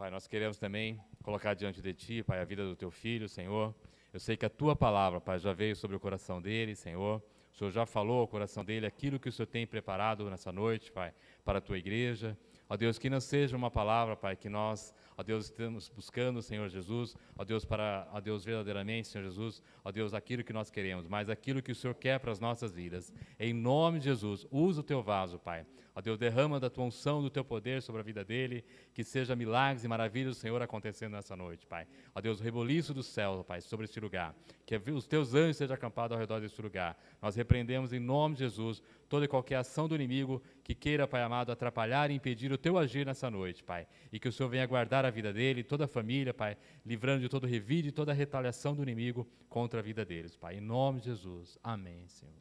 Pai, nós queremos também colocar diante de Ti, Pai, a vida do Teu filho, Senhor. Eu sei que a Tua palavra, Pai, já veio sobre o coração dele, Senhor. O Senhor já falou ao coração dele aquilo que o Senhor tem preparado nessa noite, Pai, para a Tua igreja. Ó Deus, que não seja uma palavra, Pai, que nós, ó Deus, estamos buscando, Senhor Jesus, ó Deus, ó Deus, verdadeiramente, Senhor Jesus, ó Deus, aquilo que nós queremos, mas aquilo que o Senhor quer para as nossas vidas. Em nome de Jesus, usa o Teu vaso, Pai. Ó Deus, derrama da Tua unção, do Teu poder sobre a vida dele, que seja milagres e maravilhas do Senhor acontecendo nessa noite, Pai. Ó Deus, o reboliço do céu, Pai, sobre este lugar, que os Teus anjos sejam acampados ao redor deste lugar. Nós repreendemos em nome de Jesus toda e qualquer ação do inimigo que queira, Pai amado, atrapalhar e impedir o Teu agir nessa noite, Pai. E que o Senhor venha guardar a vida dele, toda a família, Pai, livrando de todo revide e toda a retaliação do inimigo contra a vida deles, Pai. Em nome de Jesus. Amém, Senhor.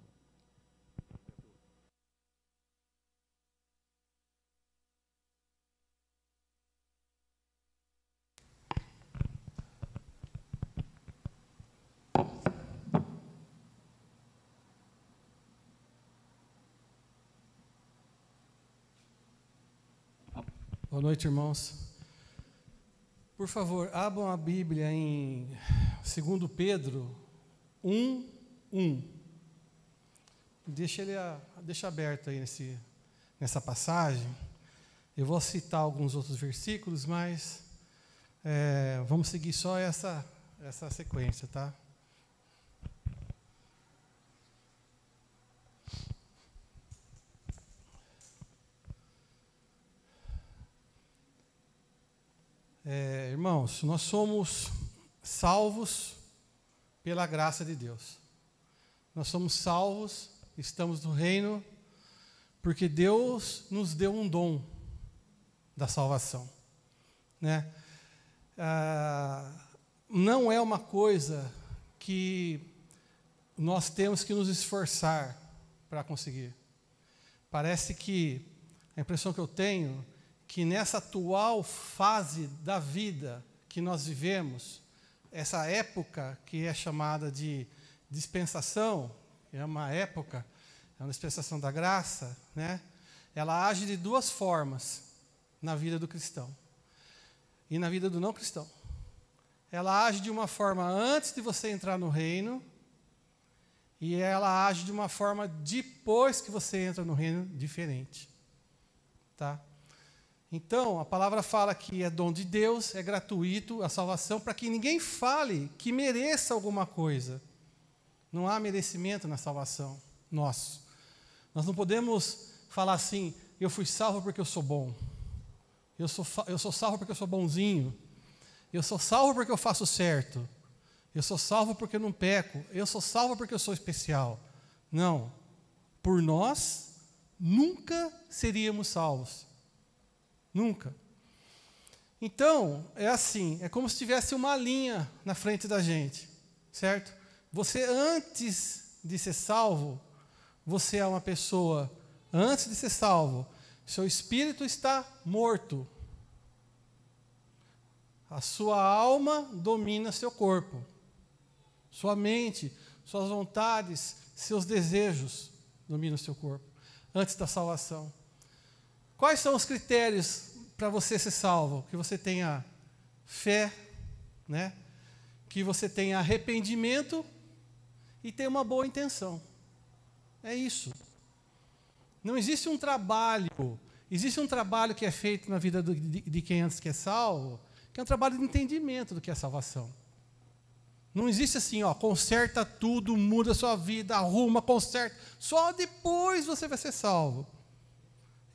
Boa noite, irmãos. Por favor, abram a Bíblia em 2 Pedro 1:1. Deixa aberto aí nessa passagem. Eu vou citar alguns outros versículos, mas vamos seguir só essa sequência, tá? Irmãos, nós somos salvos pela graça de Deus. Nós somos salvos, estamos no reino, porque Deus nos deu um dom da salvação, né? Não é uma coisa que nós temos que nos esforçar para conseguir. Parece que, a impressão que eu tenho, que nessa atual fase da vida que nós vivemos, essa época que é chamada de dispensação, é uma dispensação da graça, né? Ela age de duas formas na vida do cristão e na vida do não cristão. Ela age de uma forma antes de você entrar no reino e ela age de uma forma depois que você entra no reino diferente, tá? Então, a palavra fala que é dom de Deus, é gratuito a salvação, para que ninguém fale que mereça alguma coisa. Não há merecimento na salvação nosso. Nós não podemos falar assim, eu fui salvo porque eu sou bom. Eu sou salvo porque eu sou bonzinho. Eu sou salvo porque eu faço certo. Eu sou salvo porque eu não peco. Eu sou salvo porque eu sou especial. Não. Por nós, nunca seríamos salvos. Nunca. Então, é assim, é como se tivesse uma linha na frente da gente, certo? Você, antes de ser salvo, você é uma pessoa, antes de ser salvo, seu espírito está morto. A sua alma domina seu corpo. Sua mente, suas vontades, seus desejos dominam seu corpo, antes da salvação. Quais são os critérios para você ser salvo? Que você tenha fé, né? Que você tenha arrependimento e tenha uma boa intenção. É isso. Não existe um trabalho. Existe um trabalho que é feito na vida de quem antes que é salvo, que é um trabalho de entendimento do que é salvação. Não existe assim, conserta tudo, muda a sua vida, arruma, conserta. Só depois você vai ser salvo.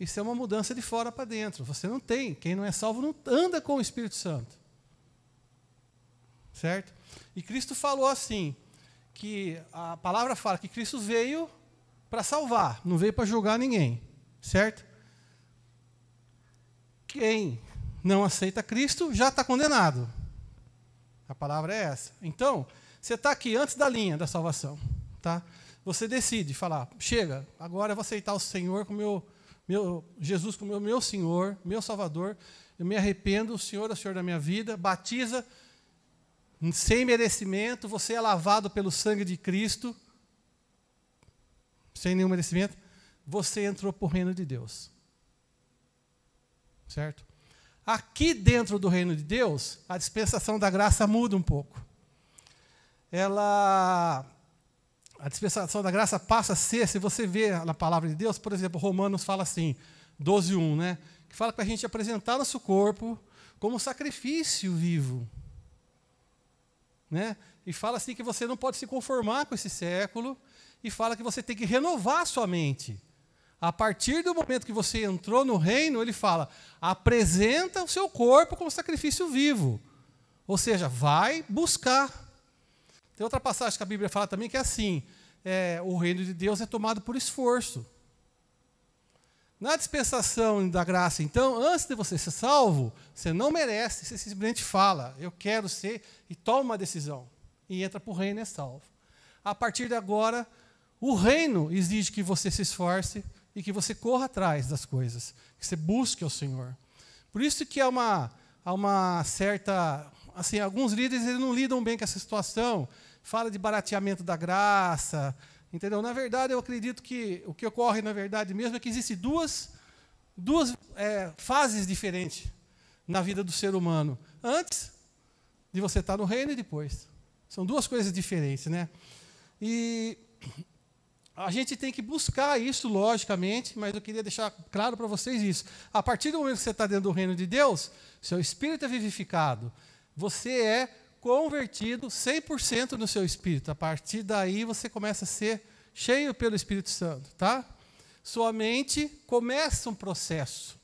Isso é uma mudança de fora para dentro. Você não tem. Quem não é salvo não anda com o Espírito Santo. Certo? E Cristo falou assim, que a palavra fala que Cristo veio para salvar, não veio para julgar ninguém. Certo? Quem não aceita Cristo já está condenado. A palavra é essa. Então, você está aqui antes da linha da salvação. Tá? Você decide falar, chega, agora eu vou aceitar o Senhor como Jesus como meu Senhor, meu Salvador, eu me arrependo, o Senhor é o Senhor da minha vida, batiza sem merecimento, você é lavado pelo sangue de Cristo, sem nenhum merecimento, você entrou para o reino de Deus. Certo? Aqui dentro do reino de Deus, a dispensação da graça muda um pouco. A dispensação da graça passa a ser, se você vê na palavra de Deus, por exemplo, Romanos fala assim, 12:1, né? Que fala para a gente apresentar nosso corpo como sacrifício vivo. Né? E fala assim que você não pode se conformar com esse século, e fala que você tem que renovar a sua mente. A partir do momento que você entrou no reino, ele fala, apresenta o seu corpo como sacrifício vivo. Ou seja, vai buscar. Tem outra passagem que a Bíblia fala também que é assim, o reino de Deus é tomado por esforço. Na dispensação da graça, então, antes de você ser salvo, você não merece, você simplesmente fala, eu quero ser, e toma uma decisão. E entra para o reino e é salvo. A partir de agora, o reino exige que você se esforce e que você corra atrás das coisas, que você busque ao Senhor. Por isso que há uma certa... Assim, alguns líderes eles não lidam bem com essa situação, fala de barateamento da graça, entendeu? Na verdade, eu acredito que o que ocorre, na verdade mesmo, é que existem duas fases diferentes na vida do ser humano. Antes de você estar no reino e depois. São duas coisas diferentes, né? E a gente tem que buscar isso, logicamente, mas eu queria deixar claro para vocês isso. A partir do momento que você está dentro do reino de Deus, seu espírito é vivificado. Você é convertido 100% no seu espírito. A partir daí, você começa a ser cheio pelo Espírito Santo, tá? Sua mente começa um processo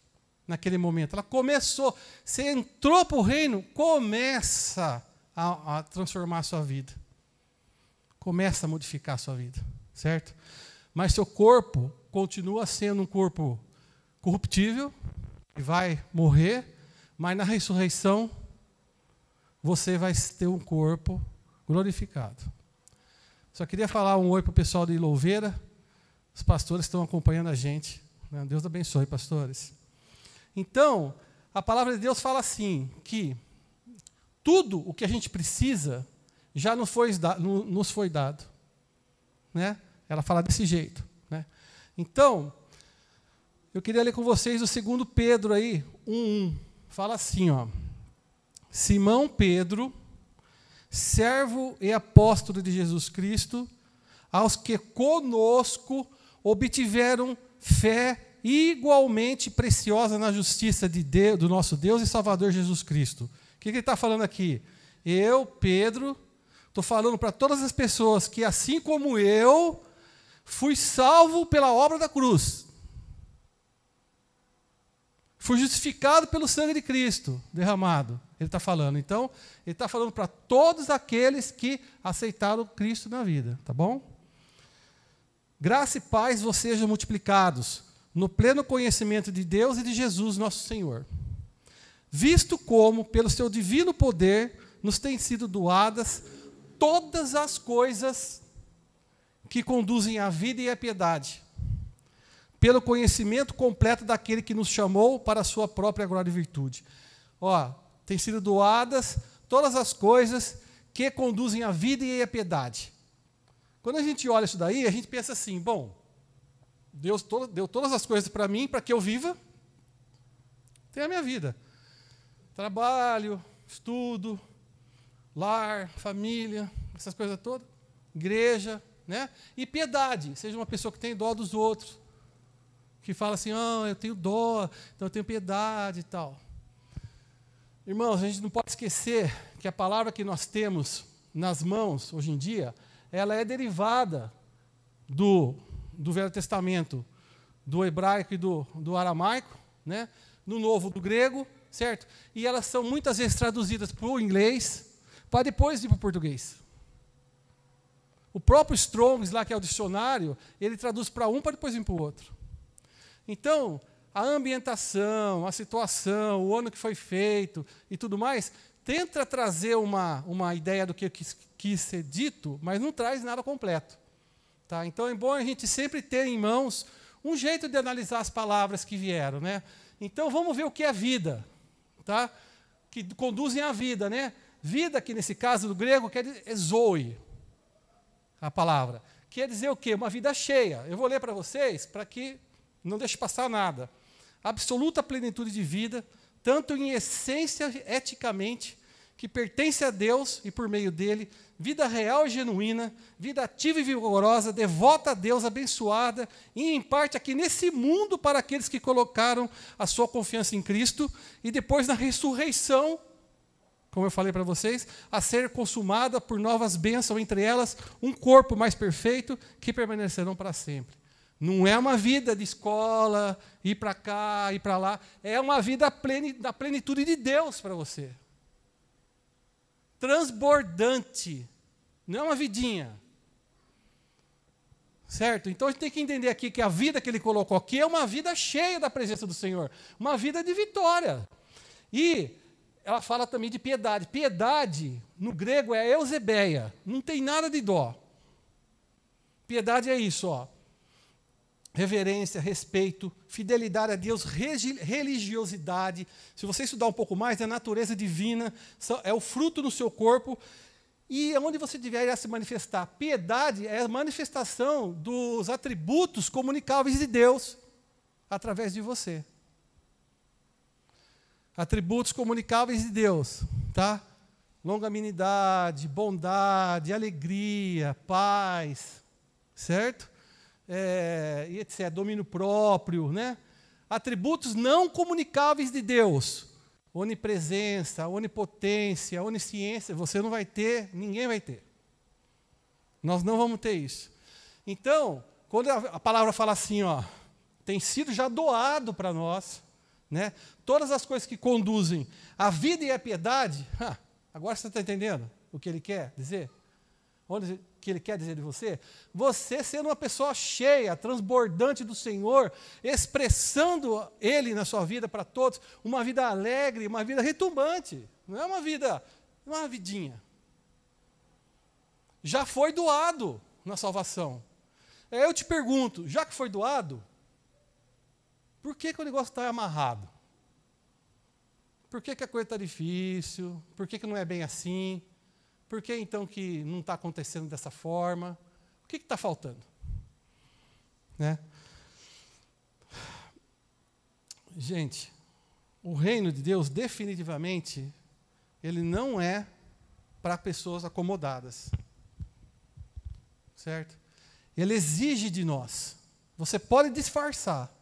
naquele momento. Ela começou. Você entrou para o reino, começa a transformar a sua vida. Começa a modificar a sua vida, certo? Mas seu corpo continua sendo um corpo corruptível, que vai morrer, mas na ressurreição você vai ter um corpo glorificado. Só queria falar um oi para o pessoal de Louveira. Os pastores estão acompanhando a gente. Deus abençoe, pastores. Então, a palavra de Deus fala assim, que tudo o que a gente precisa já nos foi dado. Né? Ela fala desse jeito. Né? Então, eu queria ler com vocês o 2 Pedro aí, 1:1. Fala assim, ó. Simão Pedro, servo e apóstolo de Jesus Cristo, aos que conosco obtiveram fé igualmente preciosa na justiça de Deus, do nosso Deus e Salvador Jesus Cristo. O que ele está falando aqui? Eu, Pedro, estou falando para todas as pessoas que, assim como eu, fui salvo pela obra da cruz. Fui justificado pelo sangue de Cristo derramado. Ele está falando. Então, ele está falando para todos aqueles que aceitaram Cristo na vida. Tá bom? Graça e paz vos sejam multiplicados no pleno conhecimento de Deus e de Jesus, nosso Senhor. Visto como, pelo seu divino poder, nos têm sido doadas todas as coisas que conduzem à vida e à piedade, pelo conhecimento completo daquele que nos chamou para a sua própria glória e virtude. Ó, tem sido doadas todas as coisas que conduzem à vida e à piedade. Quando a gente olha isso daí, a gente pensa assim, bom, Deus deu todas as coisas para mim, para que eu viva, tem a minha vida. Trabalho, estudo, lar, família, essas coisas todas, igreja, né? E piedade, seja uma pessoa que tem dó dos outros, que fala assim, eu tenho dó, então eu tenho piedade e tal. Irmãos, a gente não pode esquecer que a palavra que nós temos nas mãos, hoje em dia, ela é derivada do Velho Testamento, do hebraico e do aramaico, né? No Novo, do grego, certo? E elas são muitas vezes traduzidas para o inglês, para depois ir para o português. O próprio Strong's, lá que é o dicionário, ele traduz para um para depois ir para o outro. Então, a ambientação, a situação, o ano que foi feito e tudo mais, tenta trazer uma ideia do que quis ser dito, mas não traz nada completo. Tá? Então, é bom a gente sempre ter em mãos um jeito de analisar as palavras que vieram. Né? Então, vamos ver o que é vida, tá? Que conduzem à vida. Né? Vida, que nesse caso do grego, quer dizer zoe, a palavra. Quer dizer o quê? Uma vida cheia. Eu vou ler para vocês, para que não deixe passar nada. Absoluta plenitude de vida, tanto em essência, eticamente, que pertence a Deus e por meio dele, vida real e genuína, vida ativa e vigorosa, devota a Deus, abençoada, e em parte aqui nesse mundo para aqueles que colocaram a sua confiança em Cristo, e depois na ressurreição, como eu falei para vocês, a ser consumada por novas bênçãos, entre elas um corpo mais perfeito que permanecerão para sempre. Não é uma vida de escola, ir para cá, ir para lá, é uma vida da plenitude de Deus para você. Transbordante, não é uma vidinha. Certo? Então a gente tem que entender aqui que a vida que ele colocou aqui é uma vida cheia da presença do Senhor, uma vida de vitória. E ela fala também de piedade. Piedade, no grego, é eusebeia, não tem nada de dó. Piedade é isso, ó. Reverência, respeito, fidelidade a Deus, religiosidade. Se você estudar um pouco mais, é a natureza divina, é o fruto no seu corpo, e é onde você deveria se manifestar. Piedade é a manifestação dos atributos comunicáveis de Deus através de você. Atributos comunicáveis de Deus, tá? Longanimidade, bondade, alegria, paz, certo? E etc., domínio próprio, né? Atributos não comunicáveis de Deus, onipresença, onipotência, onisciência, você não vai ter, ninguém vai ter. Nós não vamos ter isso. Então, quando a palavra fala assim, ó, tem sido já doado para nós, né? Todas as coisas que conduzem à vida e à piedade, agora você está entendendo o que ele quer dizer? Onde que ele quer dizer de você? Você sendo uma pessoa cheia, transbordante do Senhor, expressando Ele na sua vida para todos, uma vida alegre, uma vida retumbante, não é uma vida, não é uma vidinha. Já foi doado na salvação. Eu te pergunto, já que foi doado, por que o negócio está amarrado? Por que a coisa está difícil? Por que não é bem assim? Por que, então, que não está acontecendo dessa forma? O que está faltando? Né? Gente, o reino de Deus, definitivamente, ele não é para pessoas acomodadas. Certo? Ele exige de nós. Você pode disfarçar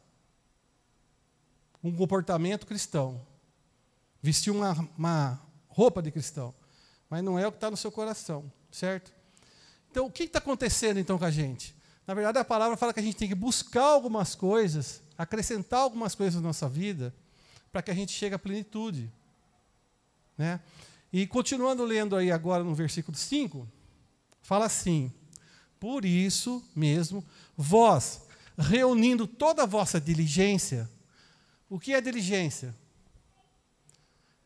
um comportamento cristão, vestir uma roupa de cristão, mas não é o que está no seu coração, certo? Então, o que está acontecendo então com a gente? Na verdade, a palavra fala que a gente tem que buscar algumas coisas, acrescentar algumas coisas na nossa vida, para que a gente chegue à plenitude. Né? E continuando lendo aí agora no versículo 5, fala assim, por isso mesmo, vós, reunindo toda a vossa diligência, o que é diligência?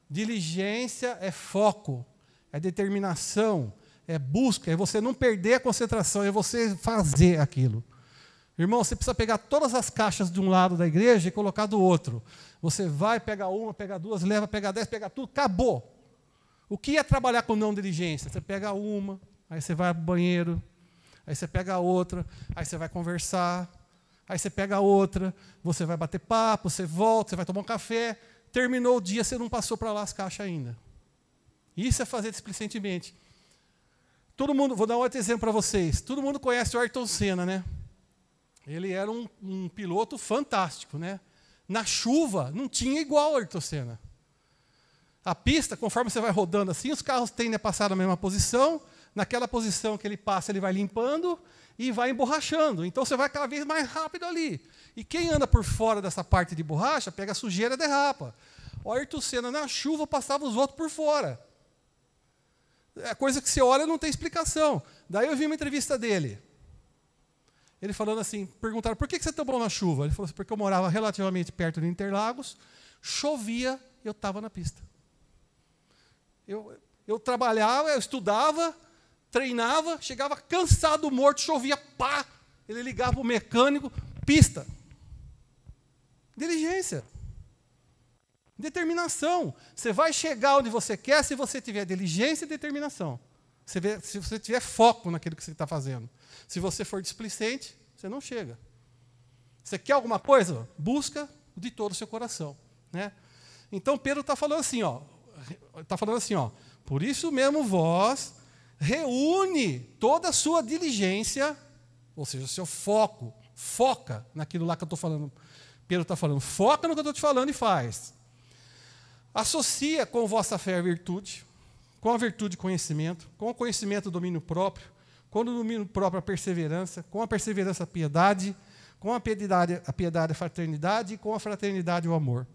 Diligência é foco, é determinação, é busca, é você não perder a concentração, é você fazer aquilo. Irmão, você precisa pegar todas as caixas de um lado da igreja e colocar do outro. Você vai, pega uma, pega duas, leva, pega 10, pega tudo, acabou. O que é trabalhar com não diligência? Você pega uma, aí você vai para o banheiro, aí você pega outra, aí você vai conversar, aí você pega outra, você vai bater papo, você volta, você vai tomar um café, terminou o dia, você não passou para lá as caixas ainda. Isso é fazer displicentemente. Todo mundo, vou dar um outro exemplo para vocês. Todo mundo conhece o Ayrton Senna, né? Ele era um piloto fantástico, né? Na chuva, não tinha igual o Ayrton Senna. A pista, conforme você vai rodando assim, os carros tendem a passar na mesma posição. Naquela posição que ele passa, ele vai limpando e vai emborrachando. Então, você vai cada vez mais rápido ali. E quem anda por fora dessa parte de borracha, pega a sujeira e derrapa. O Ayrton Senna, na chuva, passava os outros por fora. É coisa que você olha e não tem explicação. Daí eu vi uma entrevista dele. Ele falando assim, perguntaram, por que você é tão bom na chuva? Ele falou assim, porque eu morava relativamente perto de Interlagos, chovia, eu estava na pista. Eu trabalhava, eu estudava, treinava, chegava cansado, morto, chovia, pá! Ele ligava para o mecânico, pista. Diligência. Determinação. Você vai chegar onde você quer se você tiver diligência e determinação. Se você tiver foco naquilo que você está fazendo. Se você for displicente, você não chega. Você quer alguma coisa? Busca de todo o seu coração. Né? Então Pedro está falando assim, por isso mesmo vós reúne toda a sua diligência, ou seja, o seu foca naquilo lá que eu estou falando. Pedro está falando, foca no que eu estou te falando e faz. Associa com vossa fé a virtude, com a virtude conhecimento, com o conhecimento domínio próprio, com o domínio próprio a perseverança, com a perseverança a piedade, com a piedade a fraternidade e com a fraternidade o amor.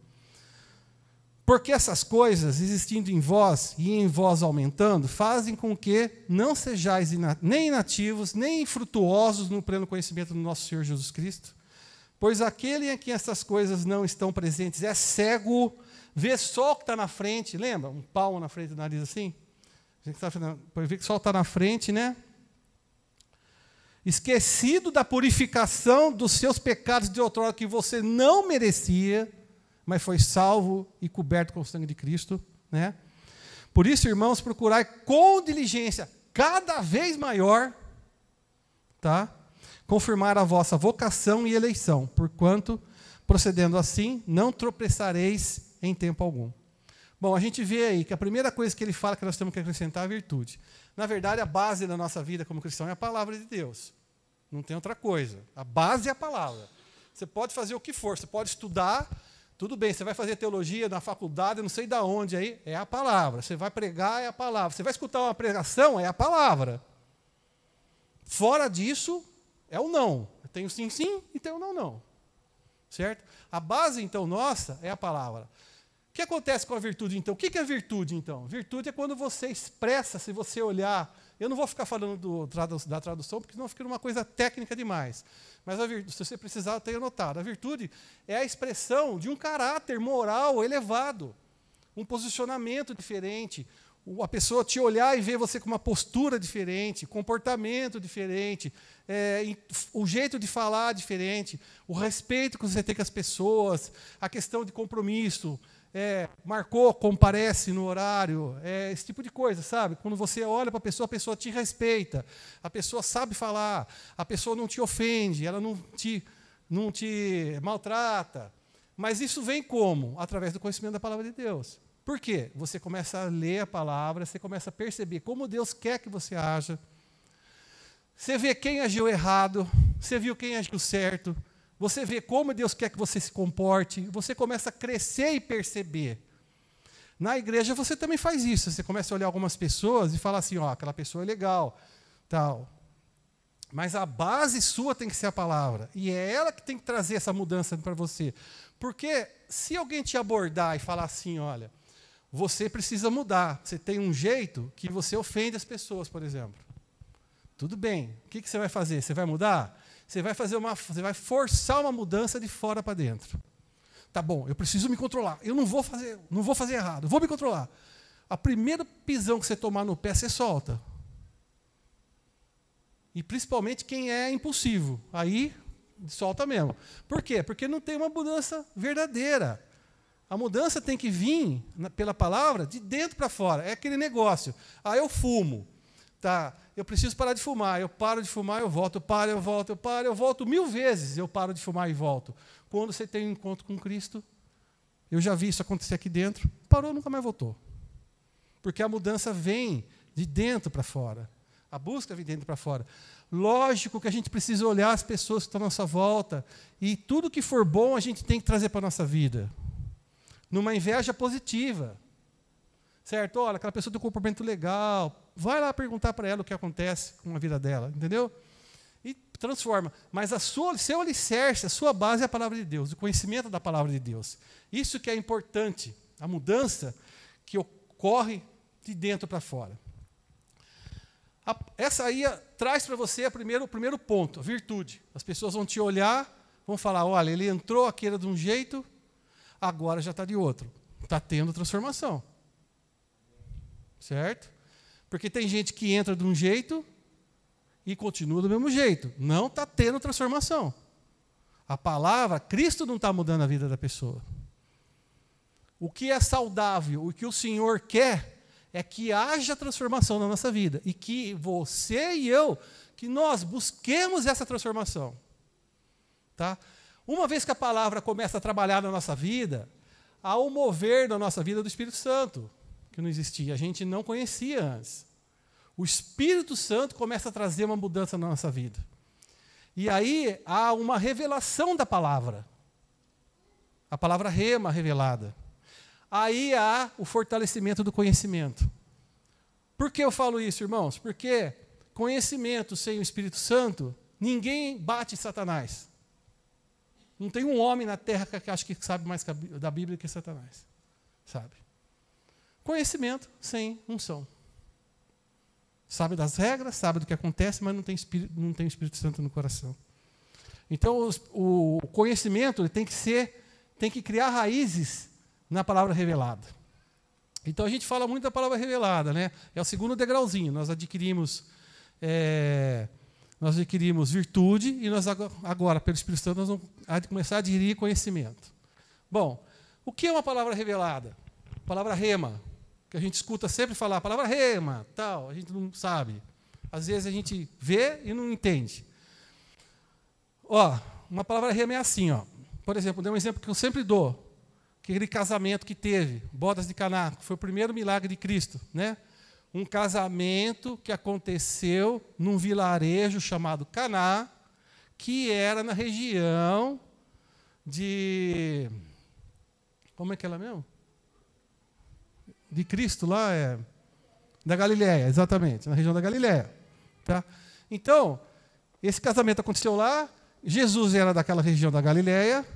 Porque essas coisas, existindo em vós e em vós aumentando, fazem com que não sejais nem inativos, nem infrutuosos no pleno conhecimento do nosso Senhor Jesus Cristo. Pois aquele em quem essas coisas não estão presentes é cego, vê só o que está na frente. Lembra? Um palmo na frente do nariz assim? A gente vê que só está na frente, né? Esquecido da purificação dos seus pecados de outrora que você não merecia, mas foi salvo e coberto com o sangue de Cristo, né? Por isso, irmãos, procurai com diligência, cada vez maior, tá? Confirmar a vossa vocação e eleição, porquanto, procedendo assim, não tropeçareis em tempo algum. Bom, a gente vê aí que a primeira coisa que ele fala que nós temos que acrescentar é a virtude. Na verdade, a base da nossa vida como cristão é a palavra de Deus. Não tem outra coisa. A base é a palavra. Você pode fazer o que for, você pode estudar, tudo bem, você vai fazer teologia na faculdade, não sei de onde aí, é a palavra. Você vai pregar, é a palavra. Você vai escutar uma pregação, é a palavra. Fora disso, é o não. Tem o sim, sim e tem o não, não. Certo? A base, então, nossa, é a palavra. O que acontece com a virtude, então? O que é virtude, então? Virtude é quando você expressa, se você olhar. Eu não vou ficar falando da tradução, porque senão fica uma coisa técnica demais. Mas se você precisar, eu tenho anotado. A virtude é a expressão de um caráter moral elevado, um posicionamento diferente, a pessoa te olhar e ver você com uma postura diferente, comportamento diferente, o jeito de falar diferente, o respeito que você tem com as pessoas, a questão de compromisso, marcou, comparece no horário, esse tipo de coisa, sabe? Quando você olha para a pessoa te respeita, a pessoa sabe falar, a pessoa não te ofende, ela não te maltrata. Mas isso vem como? Através do conhecimento da palavra de Deus. Por quê? Você começa a ler a palavra, você começa a perceber como Deus quer que você haja. Você vê quem agiu errado, você viu quem agiu certo, você vê como Deus quer que você se comporte, você começa a crescer e perceber. Na igreja você também faz isso, você começa a olhar algumas pessoas e falar assim, aquela pessoa é legal, tal. Mas a base sua tem que ser a palavra, e é ela que tem que trazer essa mudança para você. Porque se alguém te abordar e falar assim, olha, você precisa mudar, você tem um jeito que você ofende as pessoas, por exemplo. Tudo bem, o que você vai fazer? Você vai mudar? Você vai forçar uma mudança de fora para dentro. Tá bom, eu preciso me controlar. Eu não vou fazer errado, eu vou me controlar. A primeira pisão que você tomar no pé, você solta. E principalmente quem é impulsivo. Aí, solta mesmo. Por quê? Porque não tem uma mudança verdadeira. A mudança tem que vir, pela palavra, de dentro para fora. É aquele negócio. Eu fumo. Tá, eu preciso parar de fumar. Eu paro de fumar, eu volto. Eu paro, eu volto. Eu paro, eu volto 1000 vezes. Eu paro de fumar e volto. Quando você tem um encontro com Cristo, eu já vi isso acontecer aqui dentro. Parou, nunca mais voltou. Porque a mudança vem de dentro para fora. A busca vem de dentro para fora. Lógico que a gente precisa olhar as pessoas que estão à nossa volta e tudo que for bom a gente tem que trazer para a nossa vida. Numa inveja positiva. Certo? Olha, aquela pessoa tem um comportamento legal. Vai lá perguntar para ela o que acontece com a vida dela. Entendeu? E transforma. Mas seu alicerce, a sua base é a palavra de Deus, o conhecimento da palavra de Deus. Isso que é importante. A mudança que ocorre de dentro para fora. Essa aí traz para você o primeiro ponto, a virtude. As pessoas vão te olhar, vão falar, olha, ele entrou aqui era de um jeito, agora já está de outro. Está tendo transformação. Certo? Porque tem gente que entra de um jeito e continua do mesmo jeito. Não está tendo transformação. A palavra, Cristo não está mudando a vida da pessoa. O que é saudável, o que o Senhor quer, é que haja transformação na nossa vida. E que você e eu, que nós busquemos essa transformação. Tá? Uma vez que a palavra começa a trabalhar na nossa vida, há o mover da nossa vida do Espírito Santo, que não existia, a gente não conhecia antes. O Espírito Santo começa a trazer uma mudança na nossa vida. E aí há uma revelação da palavra. A palavra rema revelada. Aí há o fortalecimento do conhecimento. Por que eu falo isso, irmãos? Porque conhecimento sem o Espírito Santo, ninguém bate Satanás. Não tem um homem na terra que acha que sabe mais da Bíblia que Satanás. Sabe? Conhecimento sem unção. Sabe das regras, sabe do que acontece, mas não tem o Espírito Santo no coração. Então, o conhecimento ele tem que criar raízes na palavra revelada. Então, a gente fala muito da palavra revelada, né? É o segundo degrauzinho. Nós adquirimos virtude e nós agora, pelo Espírito Santo, nós vamos começar a adquirir conhecimento. Bom, o que é uma palavra revelada? Palavra rema. Que a gente escuta sempre falar, a palavra rema, tal, a gente não sabe. Às vezes a gente vê e não entende. Ó, uma palavra rema é assim, ó. Por exemplo, dei um exemplo que eu sempre dou. Aquele casamento que teve, bodas de Caná, que foi o primeiro milagre de Cristo, né? Um casamento que aconteceu num vilarejo chamado Caná, que era na região de... Como é que ela mesmo? De Cristo lá, da Galileia, exatamente, na região da Galileia. Tá? Então, esse casamento aconteceu lá, Jesus era daquela região da Galileia,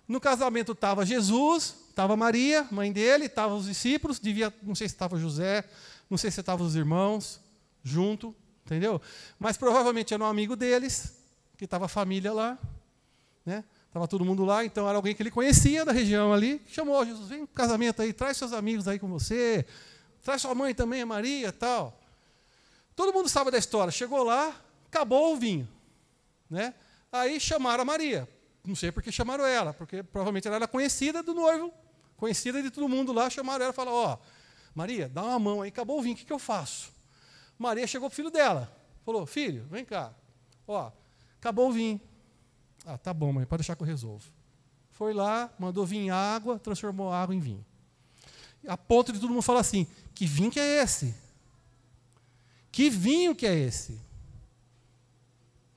no casamento estava Jesus, estava Maria, mãe dele, estavam os discípulos, não sei se estava José, não sei se estavam os irmãos, junto, entendeu? Mas provavelmente era um amigo deles, que estava a família lá, né? Estava todo mundo lá, então era alguém que ele conhecia da região ali, chamou Jesus, vem para o casamento aí, traz seus amigos aí com você, traz sua mãe também, a Maria, tal. Todo mundo sabe da história, chegou lá, acabou o vinho. Né? Aí chamaram a Maria, não sei por que chamaram ela, porque provavelmente ela era conhecida do noivo, conhecida de todo mundo lá, chamaram ela e falaram, ó, Maria, dá uma mão aí, acabou o vinho, o que eu faço? Maria chegou para o filho dela, falou, filho, vem cá, ó, acabou o vinho. Ah, tá bom, mãe, pode deixar que eu resolvo. Foi lá, mandou vir água, transformou a água em vinho. A ponto de todo mundo falar assim, que vinho que é esse? Que vinho que é esse?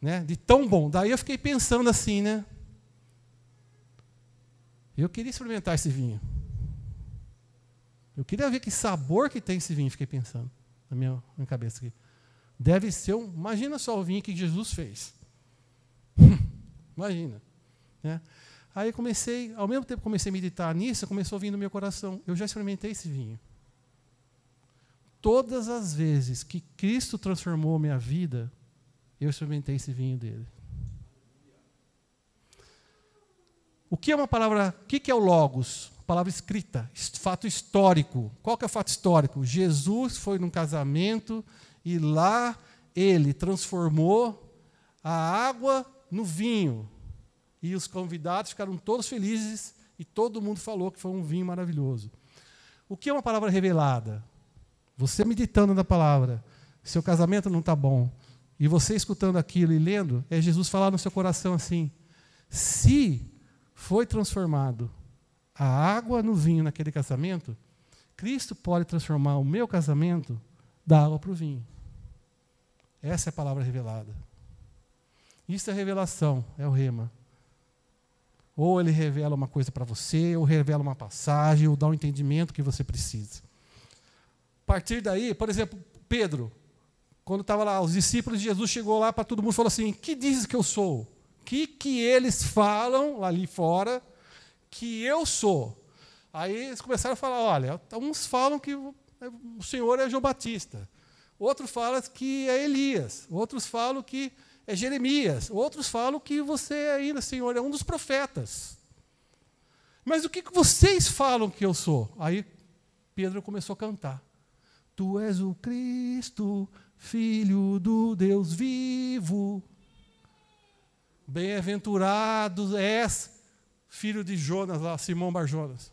Né? De tão bom. Daí eu fiquei pensando assim, né? Eu queria experimentar esse vinho. Eu queria ver que sabor que tem esse vinho, fiquei pensando na minha cabeça aqui. Deve ser imagina só o vinho que Jesus fez. Imagina. Né? Aí ao mesmo tempo que comecei a meditar nisso, começou a vir no meu coração. Eu já experimentei esse vinho. Todas as vezes que Cristo transformou minha vida, eu experimentei esse vinho dele. O que é uma palavra? O que é o Logos? Palavra escrita, fato histórico. Qual que é o fato histórico? Jesus foi num casamento e lá ele transformou a água no vinho. E os convidados ficaram todos felizes e todo mundo falou que foi um vinho maravilhoso. O que é uma palavra revelada? Você meditando na palavra, seu casamento não está bom, e você escutando aquilo e lendo, é Jesus falar no seu coração assim, se foi transformado a água no vinho naquele casamento, Cristo pode transformar o meu casamento da água para o vinho. Essa é a palavra revelada. Isso é revelação, é o rema. Ou ele revela uma coisa para você, ou revela uma passagem, ou dá um entendimento que você precisa. A partir daí, por exemplo, Pedro, quando estava lá, os discípulos de Jesus chegou lá para todo mundo e falou assim, que dizes que eu sou? O que eles falam lá ali fora que eu sou? Aí eles começaram a falar, olha, uns falam que o Senhor é João Batista, outros falam que é Elias, outros falam que é Jeremias, outros falam que você ainda, Senhor, é um dos profetas. Mas o que vocês falam que eu sou? Aí Pedro começou a cantar. Tu és o Cristo, Filho do Deus vivo. Bem-aventurado és, filho de Jonas, lá, Simão Bar-Jonas.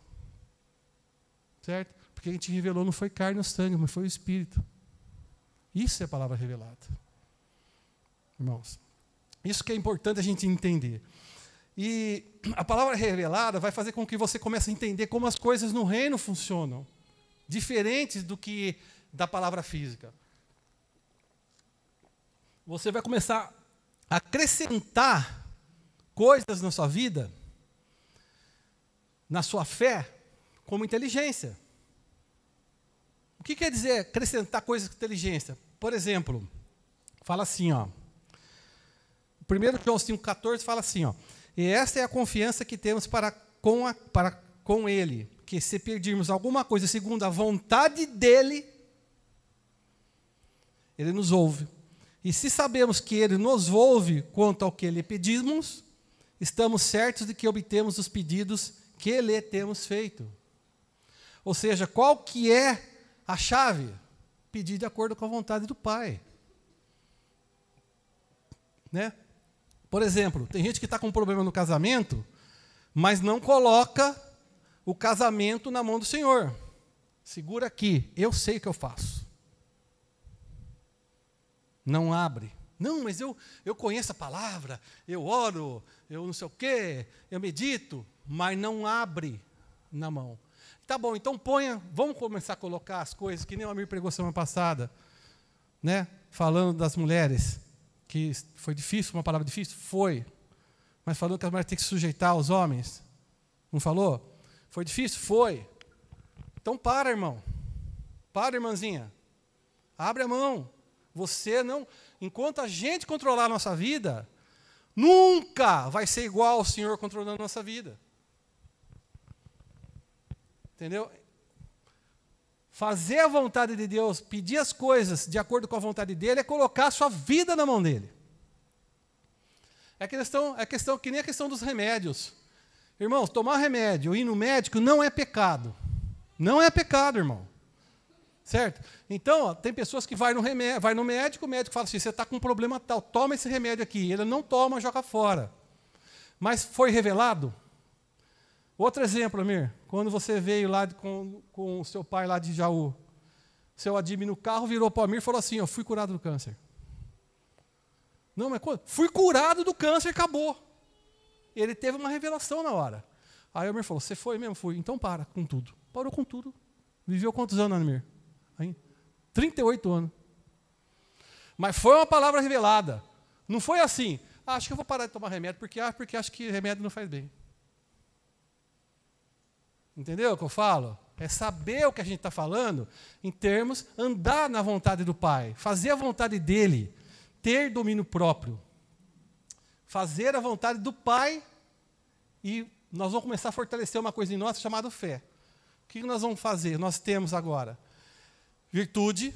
Certo? Porque a gente revelou não foi carne ou sangue, mas foi o Espírito. Isso é a palavra revelada. Irmãos, isso que é importante a gente entender. E a palavra revelada vai fazer com que você comece a entender como as coisas no reino funcionam, diferentes do que da palavra física. Você vai começar a acrescentar coisas na sua vida, na sua fé, como inteligência. O que quer dizer acrescentar coisas com inteligência? Por exemplo, fala assim, ó. 1 João 5,14 fala assim, ó. E esta é a confiança que temos para com Ele, que se pedirmos alguma coisa segundo a vontade dEle, Ele nos ouve. E se sabemos que Ele nos ouve quanto ao que lhe pedimos, estamos certos de que obtemos os pedidos que lhe temos feito. Ou seja, qual que é a chave? Pedir de acordo com a vontade do Pai. Né? Por exemplo, tem gente que está com um problema no casamento, mas não coloca o casamento na mão do Senhor. Segura aqui, eu sei o que eu faço. Não abre. Não, mas eu conheço a palavra, eu oro, eu não sei o quê, eu medito, mas não abre na mão. Tá bom, então vamos começar a colocar as coisas, que nem o Amir pregou semana passada, né? Falando das mulheres, que foi difícil, uma palavra difícil? Foi. Mas falando que as mulheres têm que se sujeitar aos homens. Não falou? Foi difícil? Foi. Então para, irmão. Para, irmãzinha. Abre a mão. Você não... Enquanto a gente controlar a nossa vida, nunca vai ser igual ao Senhor controlando a nossa vida. Entendeu? Fazer a vontade de Deus, pedir as coisas de acordo com a vontade dEle, é colocar a sua vida na mão dEle. É questão que nem a questão dos remédios. Irmãos, tomar remédio, ir no médico, não é pecado. Não é pecado, irmão. Certo? Então, ó, tem pessoas que vai no médico, o médico fala assim, você está com um problema tal, toma esse remédio aqui. Ele não toma, joga fora. Mas foi revelado? Outro exemplo, Amir, quando você veio lá com o seu pai lá de Jaú, seu Adib no carro virou para o Amir e falou assim, eu fui curado do câncer. Não, mas fui curado do câncer, acabou. Ele teve uma revelação na hora. Aí o Amir falou, você foi mesmo? Fui. Então para com tudo. Parou com tudo. Viveu quantos anos, Amir? Aí, 38 anos. Mas foi uma palavra revelada. Não foi assim, acho que eu vou parar de tomar remédio, porque acho que remédio não faz bem. Entendeu o que eu falo? É saber o que a gente está falando em termos, andar na vontade do Pai, fazer a vontade dEle, ter domínio próprio. Fazer a vontade do Pai e nós vamos começar a fortalecer uma coisa em nós chamada fé. O que nós vamos fazer? Nós temos agora virtude,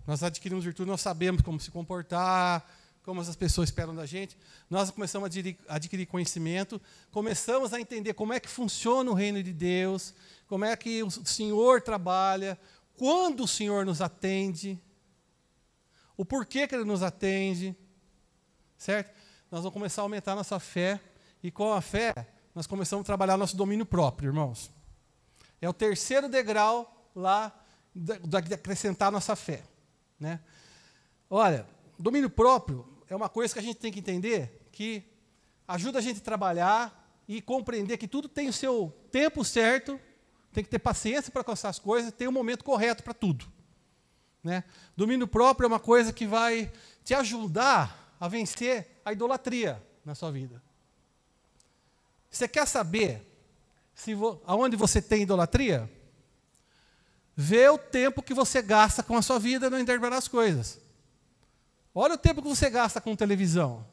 nós adquirimos virtude, nós sabemos como se comportar, como as pessoas esperam da gente, nós começamos a adquirir conhecimento, começamos a entender como é que funciona o reino de Deus, como é que o Senhor trabalha, quando o Senhor nos atende, o porquê que Ele nos atende, certo? Nós vamos começar a aumentar a nossa fé, e com a fé, nós começamos a trabalhar nosso domínio próprio, irmãos. É o terceiro degrau lá, de acrescentar a nossa fé. Né? Olha, domínio próprio é uma coisa que a gente tem que entender, que ajuda a gente a trabalhar e compreender que tudo tem o seu tempo certo, tem que ter paciência para alcançar as coisas, tem um momento correto para tudo. Né? Domínio próprio é uma coisa que vai te ajudar a vencer a idolatria na sua vida. Você quer saber aonde você tem idolatria? Vê o tempo que você gasta com a sua vida não interpretar as coisas. Olha o tempo que você gasta com televisão.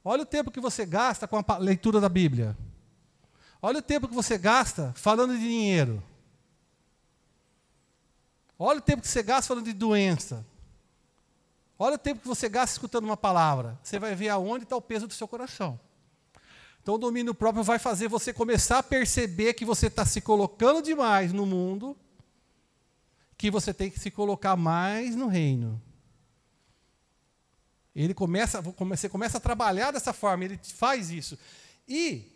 Olha o tempo que você gasta com a leitura da Bíblia. Olha o tempo que você gasta falando de dinheiro. Olha o tempo que você gasta falando de doença. Olha o tempo que você gasta escutando uma palavra. Você vai ver aonde está o peso do seu coração. Então o domínio próprio vai fazer você começar a perceber que você está se colocando demais no mundo, que você tem que se colocar mais no reino. Você começa a trabalhar dessa forma, ele faz isso. E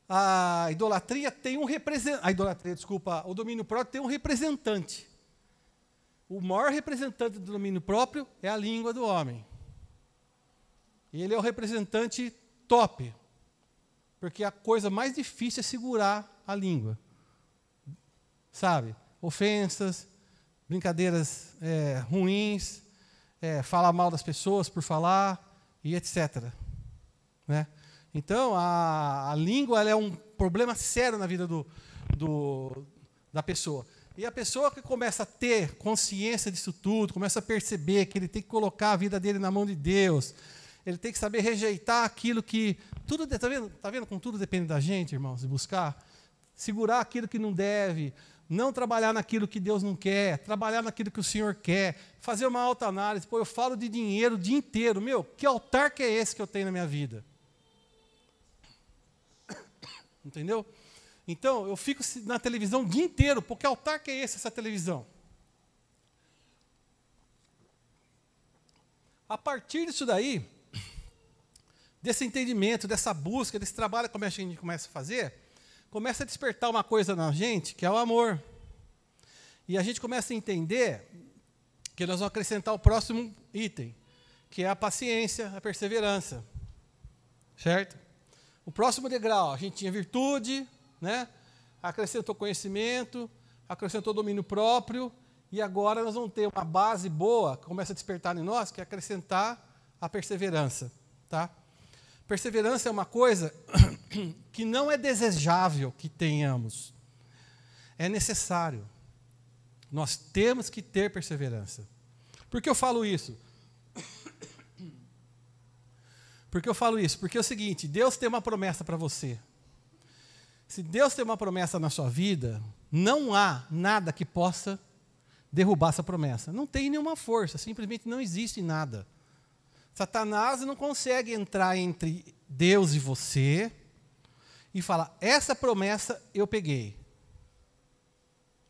a idolatria tem um representante, o domínio próprio tem um representante. O maior representante do domínio próprio é a língua do homem. Ele é o representante top. Porque a coisa mais difícil é segurar a língua. Sabe? Ofensas, brincadeiras ruins, falar mal das pessoas por falar, e etc. Né? Então, a língua ela é um problema sério na vida da pessoa. E a pessoa que começa a ter consciência disso tudo, começa a perceber que ele tem que colocar a vida dele na mão de Deus, ele tem que saber rejeitar aquilo que... Tudo, tá vendo como tudo depende da gente, irmãos, de buscar? Segurar aquilo que não deve, não trabalhar naquilo que Deus não quer, trabalhar naquilo que o Senhor quer, fazer uma autoanálise. Pô, eu falo de dinheiro o dia inteiro. Meu, que altar que é esse que eu tenho na minha vida? Entendeu? Então, eu fico na televisão o dia inteiro. Pô, que altar que é esse, essa televisão? A partir disso daí, desse entendimento, dessa busca, desse trabalho que a gente começa a fazer, começa a despertar uma coisa na gente, que é o amor. E a gente começa a entender que nós vamos acrescentar o próximo item, que é a paciência, a perseverança. Certo? O próximo degrau, a gente tinha virtude, né? Acrescentou conhecimento, acrescentou domínio próprio, e agora nós vamos ter uma base boa, que começa a despertar em nós, que é acrescentar a perseverança. Tá? Perseverança é uma coisa que não é desejável que tenhamos. É necessário. Nós temos que ter perseverança. Por que eu falo isso? Por que eu falo isso? Porque é o seguinte, Deus tem uma promessa para você. Se Deus tem uma promessa na sua vida, não há nada que possa derrubar essa promessa. Não tem nenhuma força, simplesmente não existe nada. Satanás não consegue entrar entre Deus e você e falar, essa promessa eu peguei.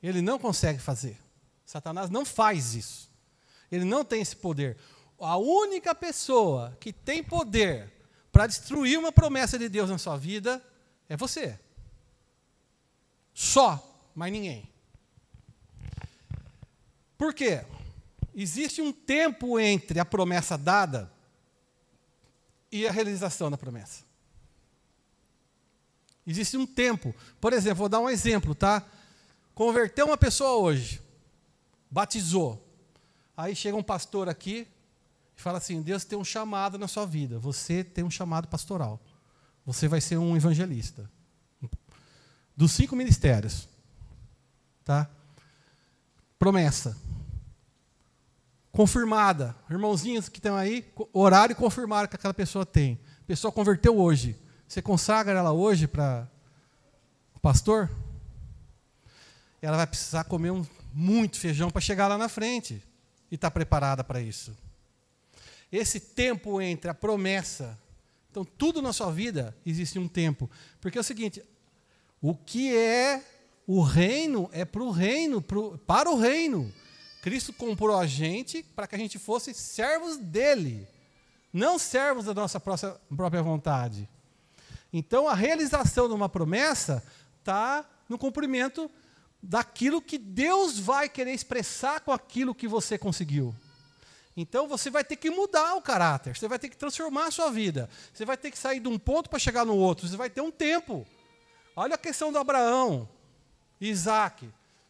Ele não consegue fazer. Satanás não faz isso. Ele não tem esse poder. A única pessoa que tem poder para destruir uma promessa de Deus na sua vida é você. Só, mas ninguém. Por quê? Existe um tempo entre a promessa dada e a realização da promessa. Existe um tempo. Por exemplo, vou dar um exemplo, tá? Converteu uma pessoa hoje, batizou. Aí chega um pastor aqui e fala assim, Deus tem um chamado na sua vida. Você tem um chamado pastoral. Você vai ser um evangelista. Dos 5 ministérios. Tá? Promessa. Confirmada. Irmãozinhos que estão aí, horário confirmado que aquela pessoa tem. A pessoa converteu hoje. Você consagra ela hoje para o pastor? Ela vai precisar comer muito feijão para chegar lá na frente. E estar preparada para isso. Esse tempo entre a promessa. Então, tudo na sua vida existe um tempo. Porque é o seguinte, o que é o reino é para o reino. Cristo comprou a gente para que a gente fosse servos dele, não servos da nossa própria vontade. Então, a realização de uma promessa está no cumprimento daquilo que Deus vai querer expressar com aquilo que você conseguiu. Então, você vai ter que mudar o caráter, você vai ter que transformar a sua vida, você vai ter que sair de um ponto para chegar no outro, você vai ter um tempo. Olha a questão do Abraão, Isaac.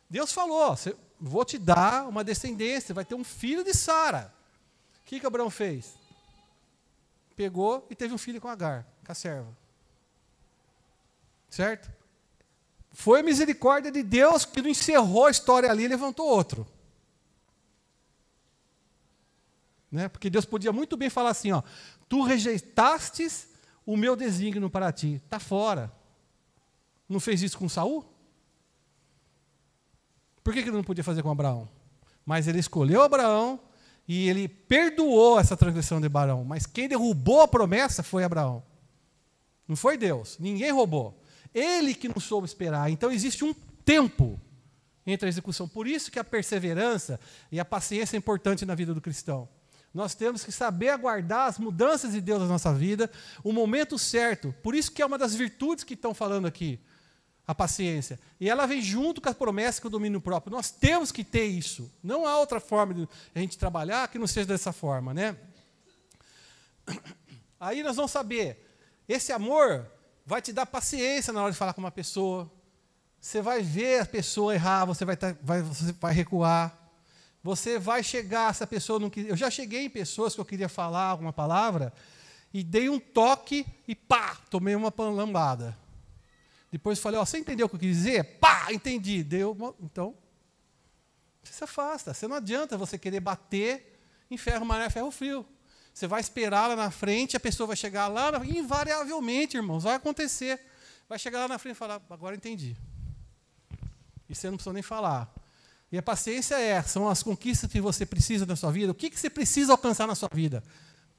Deus falou, vou te dar uma descendência, vai ter um filho de Sara. O que Abraão fez? Pegou e teve um filho com Agar, com a serva. Certo? Foi a misericórdia de Deus que não encerrou a história ali e levantou outro. Né? Porque Deus podia muito bem falar assim, ó, tu rejeitastes o meu desígnio para ti, está fora. Não fez isso com Saul? Por que ele não podia fazer com Abraão? Mas ele escolheu Abraão e ele perdoou essa transgressão de Abraão. Mas quem derrubou a promessa foi Abraão. Não foi Deus, ninguém roubou. Ele que não soube esperar. Então existe um tempo entre a execução. Por isso que a perseverança e a paciência é importante na vida do cristão. Nós temos que saber aguardar as mudanças de Deus na nossa vida, o momento certo. Por isso que é uma das virtudes que estão falando aqui, a paciência. E ela vem junto com a promessa e com o domínio próprio. Nós temos que ter isso. Não há outra forma de a gente trabalhar que não seja dessa forma, né? Aí nós vamos saber Esse amor vai te dar paciência na hora de falar com uma pessoa. Você vai ver a pessoa errar, você vai recuar. Você vai chegar, se a pessoa não queria... Eu já cheguei em pessoas que eu queria falar alguma palavra e dei um toque e pá, tomei uma lambada. Depois falei, ó, você entendeu o que eu quis dizer? Pá, entendi. Então, você se afasta. Você não adianta você querer bater em ferro maré, ferro frio. Você vai esperar lá na frente, a pessoa vai chegar lá, invariavelmente, irmãos, vai acontecer. Vai chegar lá na frente e falar, agora entendi. E você não precisa nem falar. E a paciência são as conquistas que você precisa na sua vida. O que você precisa alcançar na sua vida?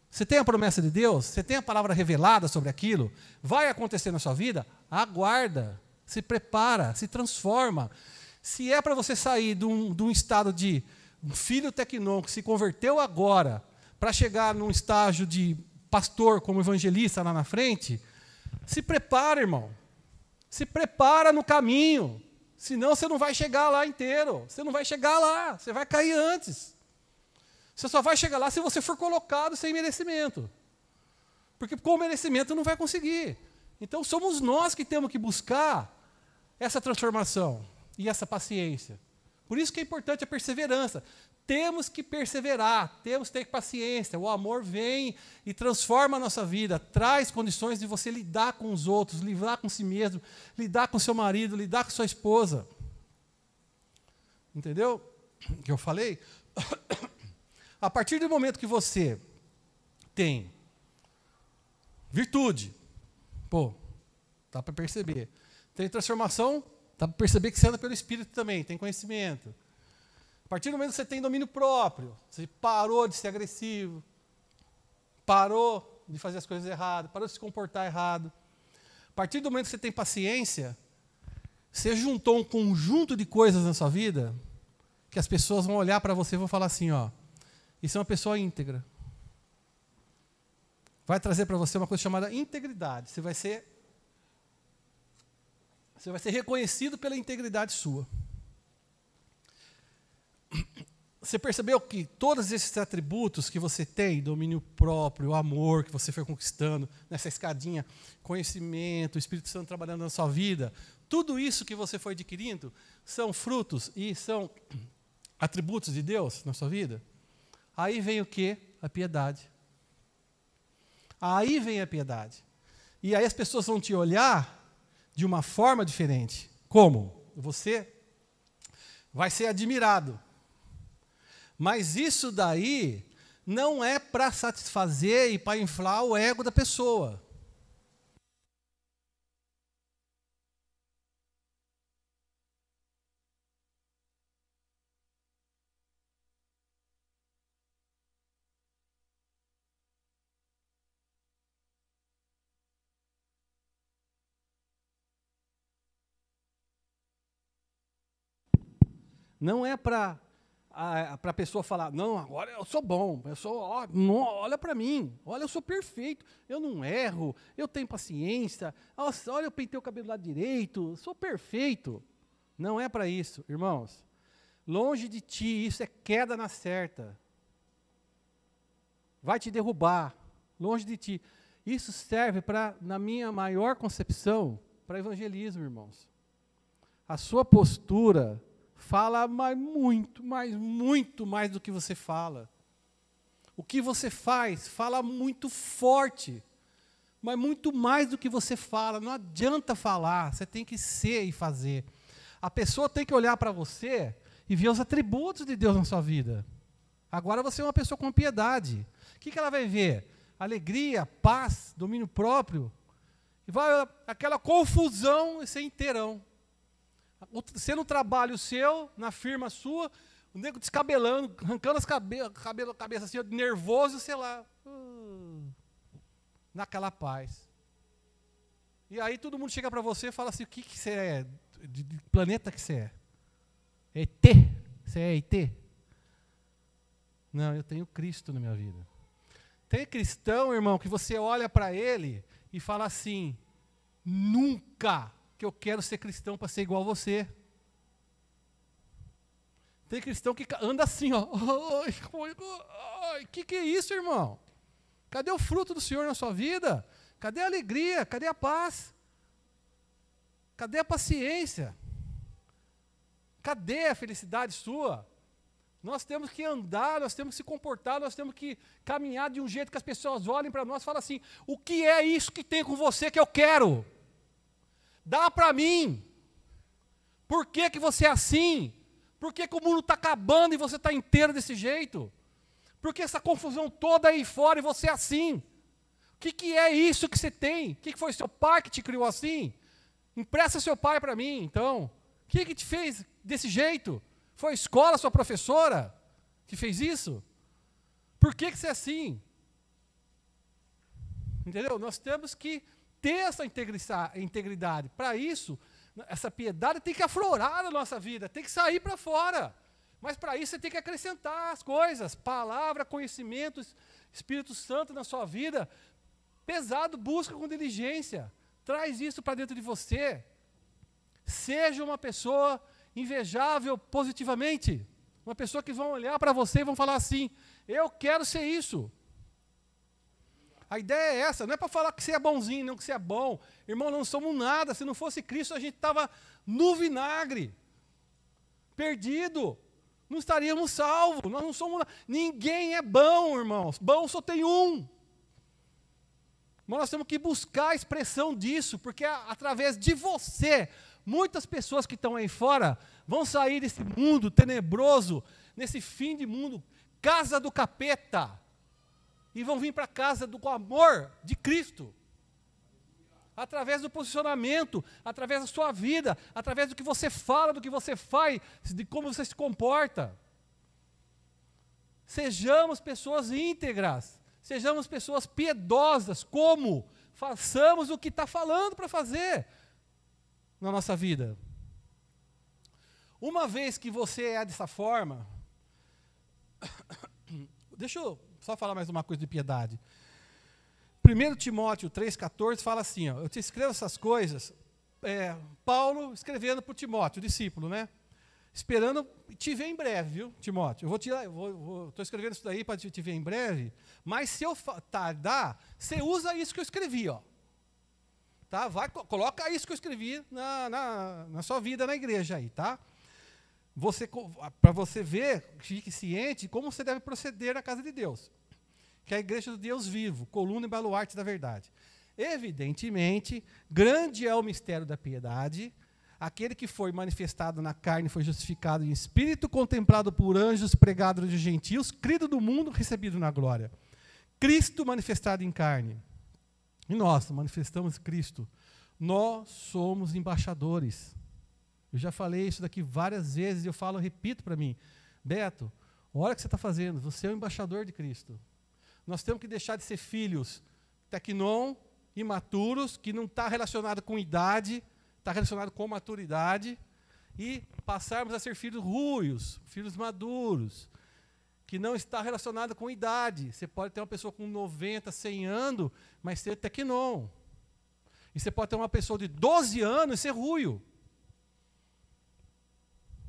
Você tem a promessa de Deus? Você tem a palavra revelada sobre aquilo? Vai acontecer na sua vida? Aguarda, se prepara, se transforma. Se é para você sair de um estado de um filho tecnon que se converteu agora, para chegar num estágio de pastor como evangelista lá na frente, se prepara, irmão. Se prepara no caminho. Senão você não vai chegar lá inteiro. Você não vai chegar lá. Você vai cair antes. Você só vai chegar lá se você for colocado sem merecimento. Porque com merecimento não vai conseguir. Então somos nós que temos que buscar essa transformação e essa paciência. Por isso que é importante a perseverança. Temos que perseverar, temos que ter paciência. O amor vem e transforma a nossa vida, traz condições de você lidar com os outros, lidar com si mesmo, lidar com seu marido, lidar com sua esposa. Entendeu o que eu falei? A partir do momento que você tem virtude, dá para perceber. Tem transformação, dá para perceber que você anda pelo Espírito também, tem conhecimento. A partir do momento que você tem domínio próprio, você parou de ser agressivo, parou de fazer as coisas erradas, parou de se comportar errado. A partir do momento que você tem paciência, você juntou um conjunto de coisas na sua vida que as pessoas vão olhar para você e vão falar assim, ó, isso é uma pessoa íntegra. Vai trazer para você uma coisa chamada integridade. Você vai ser reconhecido pela integridade sua. Você percebeu que todos esses atributos que você tem, domínio próprio, amor que você foi conquistando nessa escadinha, conhecimento, o Espírito Santo trabalhando na sua vida, tudo isso que você foi adquirindo são frutos e são atributos de Deus na sua vida? Aí vem o quê? A piedade. Aí vem a piedade. E aí as pessoas vão te olhar de uma forma diferente. Como? Você vai ser admirado. Mas isso daí não é para satisfazer e para inflar o ego da pessoa. Não é para a pessoa falar, não, agora eu sou bom, olha para mim, olha, eu sou perfeito, eu não erro, eu tenho paciência, olha, eu pentei o cabelo lá direito, sou perfeito. Não é para isso, irmãos. Longe de ti, isso é queda na certa. Vai te derrubar, longe de ti. Isso serve para, na minha maior concepção, para evangelismo, irmãos. A sua postura fala muito mais do que você fala. O que você fala muito forte, mas muito mais do que você fala. Não adianta falar, você tem que ser e fazer. A pessoa tem que olhar para você e ver os atributos de Deus na sua vida. Agora você é uma pessoa com piedade. O que ela vai ver? Alegria, paz, domínio próprio. E vai aquela confusão e ser inteirão. Você no trabalho seu, na firma sua, o nego descabelando, arrancando as cabeça assim, nervoso, sei lá. Naquela paz. E aí todo mundo chega para você e fala assim, o que você é? De planeta que você é? ET? Você é ET? Não, eu tenho Cristo na minha vida. Tem cristão, irmão, que você olha para ele e fala assim, nunca que eu quero ser cristão para ser igual a você. Tem cristão que anda assim, ó. Que é isso, irmão? Cadê o fruto do Senhor na sua vida? Cadê a alegria? Cadê a paz? Cadê a paciência? Cadê a felicidade sua? Nós temos que andar, nós temos que se comportar, nós temos que caminhar de um jeito que as pessoas olhem para nós e falem assim, o que é isso que tem com você que eu quero? Dá para mim. Por que que você é assim? Por que que o mundo está acabando e você está inteiro desse jeito? Por que essa confusão toda aí fora e você é assim? O que que é isso que você tem? O que que foi seu pai que te criou assim? Empresta seu pai para mim, então. O que que te fez desse jeito? Foi a escola, sua professora, que fez isso? Por que que você é assim? Entendeu? Nós temos que ter essa integridade. Para isso, essa piedade tem que aflorar na nossa vida, tem que sair para fora. Mas para isso você tem que acrescentar as coisas. Palavra, conhecimento, Espírito Santo na sua vida. Pesado, busca com diligência. Traz isso para dentro de você. Seja uma pessoa invejável positivamente. Uma pessoa que vão olhar para você e vão falar assim, eu quero ser isso. A ideia é essa, não é para falar que você é bonzinho, não que você é bom. Irmão, não somos nada. Se não fosse Cristo, a gente estava no vinagre. Perdido. Não estaríamos salvos. Nós não somos nada. Ninguém é bom, irmãos. Bom só tem um. Mas nós temos que buscar a expressão disso, porque através de você, muitas pessoas que estão aí fora vão sair desse mundo tenebroso, nesse fim de mundo, casa do capeta, e vão vir para a casa do amor de Cristo. Através do posicionamento, através da sua vida, através do que você fala, do que você faz, de como você se comporta. Sejamos pessoas íntegras, sejamos pessoas piedosas, como? Façamos o que está falando para fazer na nossa vida. Uma vez que você é dessa forma, deixa eu só falar mais uma coisa de piedade. 1 Timóteo 3,14 fala assim, ó, eu te escrevo essas coisas, Paulo escrevendo para o Timóteo, o discípulo, né? Esperando te ver em breve, viu, Timóteo? Estou escrevendo isso daí para te ver em breve, mas se eu tardar, você usa isso que eu escrevi, ó. Tá? Coloca isso que eu escrevi na sua vida na igreja aí, tá? Para você ver, fique ciente como você deve proceder na casa de Deus, que é a igreja do Deus vivo, coluna e baluarte da verdade. Evidentemente, grande é o mistério da piedade. Aquele que foi manifestado na carne foi justificado em espírito, contemplado por anjos, pregado de gentios, crido do mundo, recebido na glória. Cristo manifestado em carne. E nós manifestamos Cristo. Nós somos embaixadores. Eu já falei isso daqui várias vezes e eu repito para mim, Beto, olha o que você está fazendo, você é o embaixador de Cristo. Nós temos que deixar de ser filhos tecnon, imaturos, que não está relacionado com idade, está relacionado com maturidade, e passarmos a ser filhos ruios, filhos maduros, que não está relacionado com idade. Você pode ter uma pessoa com 90, 100 anos, mas ser tecnon. E você pode ter uma pessoa de 12 anos e ser ruio.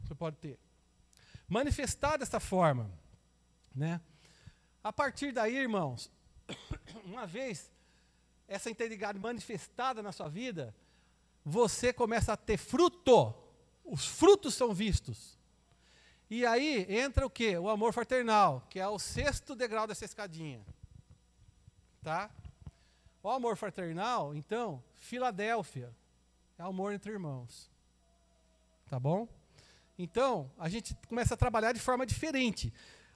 Você pode ter. Manifestar dessa forma, né? A partir daí, irmãos, uma vez essa integridade manifestada na sua vida, você começa a ter fruto. Os frutos são vistos. E aí entra o quê? O amor fraternal, que é o 6º degrau dessa escadinha. Tá? O amor fraternal, então, Filadélfia, é amor entre irmãos. Tá bom? Então, a gente começa a trabalhar de forma diferente.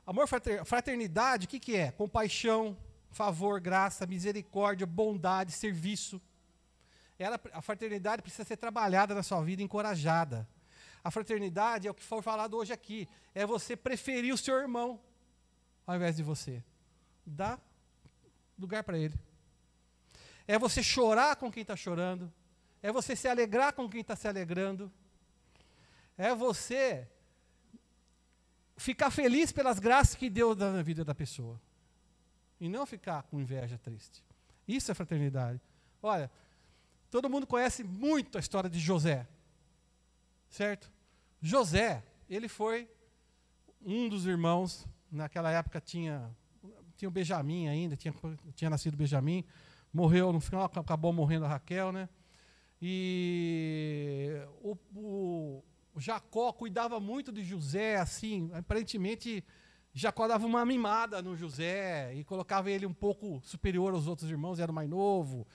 Amor, fraternidade, o que que é? Compaixão, favor, graça, misericórdia, bondade, serviço. A fraternidade precisa ser trabalhada na sua vida, encorajada. A fraternidade é o que foi falado hoje aqui. É você preferir o seu irmão ao invés de você. Dá lugar para ele. É você chorar com quem está chorando. É você se alegrar com quem está se alegrando. É você ficar feliz pelas graças que Deus dá na vida da pessoa. E não ficar com inveja triste. Isso é fraternidade. Olha, todo mundo conhece muito a história de José. Certo? José, ele foi um dos irmãos, naquela época tinha o Benjamim ainda, tinha nascido Benjamim, morreu, no final acabou morrendo a Raquel, né? E o Jacó cuidava muito de José, assim, aparentemente Jacó dava uma mimada no José e colocava ele um pouco superior aos outros irmãos, era o mais novo.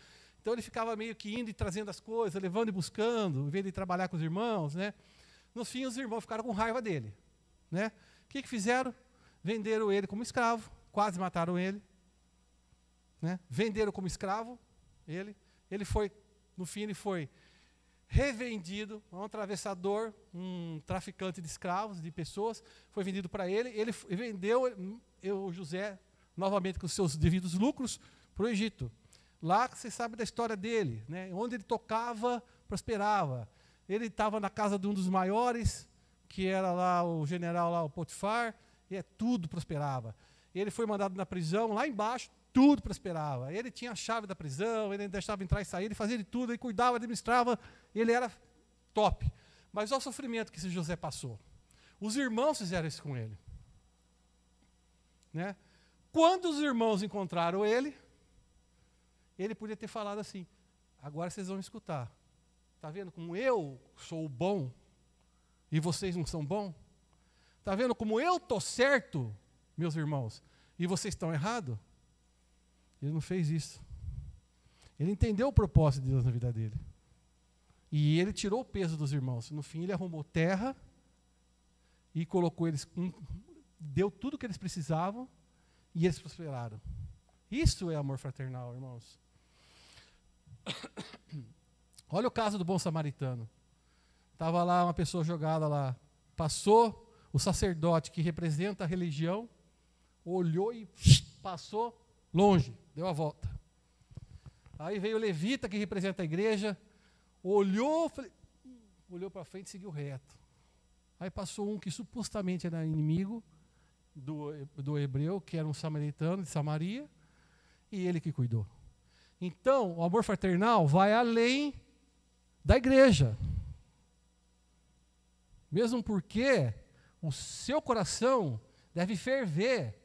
Então ele ficava meio que indo e trazendo as coisas, levando e buscando, em vez de trabalhar com os irmãos, né? No fim, os irmãos ficaram com raiva dele, né? O que fizeram? Venderam ele como escravo, quase mataram ele, né? Venderam como escravo ele. Ele foi, no fim, ele foi revendido a um atravessador, um traficante de escravos, de pessoas, foi vendido para ele. Ele vendeu o José, novamente com os seus devidos lucros, para o Egito. Lá, você sabe da história dele, né? Onde ele tocava, prosperava. Ele estava na casa de um dos maiores, que era lá o general, lá, o Potifar, e tudo prosperava. Ele foi mandado na prisão, lá embaixo, tudo prosperava. Ele tinha a chave da prisão, ele deixava entrar e sair, ele fazia de tudo, ele cuidava, administrava, ele era top. Mas olha o sofrimento que esse José passou. Os irmãos fizeram isso com ele, né? Quando os irmãos encontraram ele podia ter falado assim: agora vocês vão me escutar. Está vendo como eu sou o bom e vocês não são bons? Está vendo como eu estou certo, meus irmãos, e vocês estão errados? Ele não fez isso. Ele entendeu o propósito de Deus na vida dele. E ele tirou o peso dos irmãos. No fim, ele arrumou terra e colocou eles, deu tudo o que eles precisavam e eles prosperaram. Isso é amor fraternal, irmãos. Olha o caso do bom samaritano. Estava lá uma pessoa jogada lá. Passou o sacerdote que representa a religião, olhou e passou longe, deu a volta. Aí veio o levita que representa a igreja, olhou para frente e seguiu reto. Aí passou um que supostamente era inimigo do hebreu, que era um samaritano de Samaria, e ele que cuidou. Então, o amor fraternal vai além da igreja. Mesmo porque o seu coração deve ferver,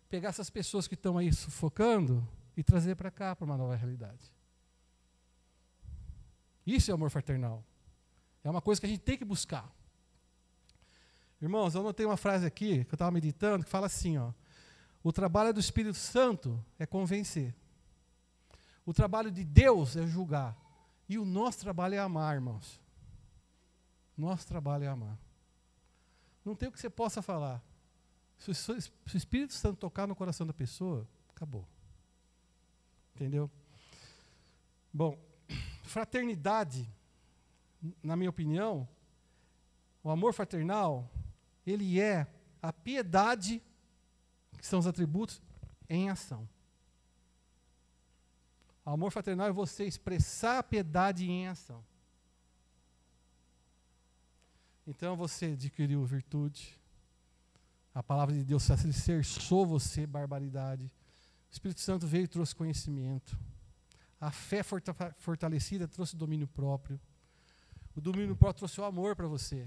pegar essas pessoas que estão aí sufocando e trazer para cá, para uma nova realidade. Isso é amor fraternal. É uma coisa que a gente tem que buscar. Irmãos, eu anotei uma frase aqui, que eu estava meditando, que fala assim, ó: o trabalho do Espírito Santo é convencer. O trabalho de Deus é julgar. E o nosso trabalho é amar, irmãos. Nosso trabalho é amar. Não tem o que você possa falar. Se o Espírito Santo tocar no coração da pessoa, acabou. Entendeu? Bom, fraternidade, na minha opinião, o amor fraternal, ele é a piedade, que são os atributos, em ação. O amor fraternal é você expressar a piedade em ação. Então você adquiriu virtude. A palavra de Deus alicerçou você, barbaridade. O Espírito Santo veio e trouxe conhecimento. A fé fortalecida trouxe domínio próprio. O domínio próprio trouxe o amor para você.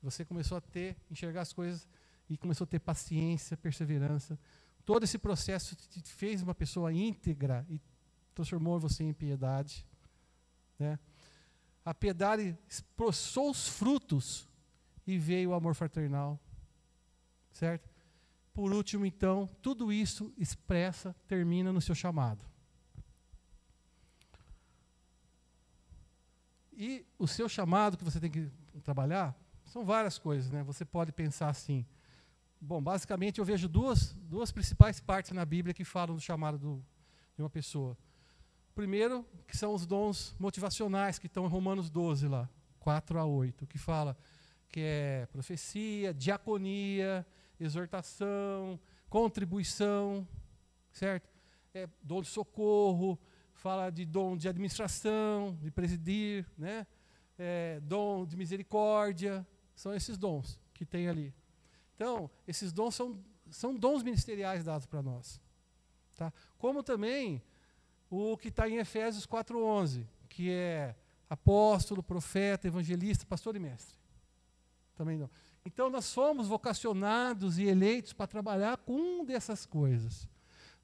Você começou a enxergar as coisas e começou a ter paciência, perseverança. Todo esse processo te fez uma pessoa íntegra e transformou você em piedade, né? A piedade expressou os frutos e veio o amor fraternal, certo? Por último, então, tudo isso termina no seu chamado. E o seu chamado que você tem que trabalhar são várias coisas, né? Você pode pensar assim. Bom, basicamente eu vejo duas principais partes na Bíblia que falam do chamado de uma pessoa. Primeiro, que são os dons motivacionais, que estão em Romanos 12 lá, 4-8, que fala que é profecia, diaconia, exortação, contribuição, certo? É dom de socorro, fala de dom de administração, de presidir, né? Dom de misericórdia, são esses dons que tem ali. Então, esses dons são dons ministeriais dados para nós. Tá? Como também o que está em Efésios 4:11, que é apóstolo, profeta, evangelista, pastor e mestre. Também não. Então, nós somos vocacionados e eleitos para trabalhar com uma dessas coisas.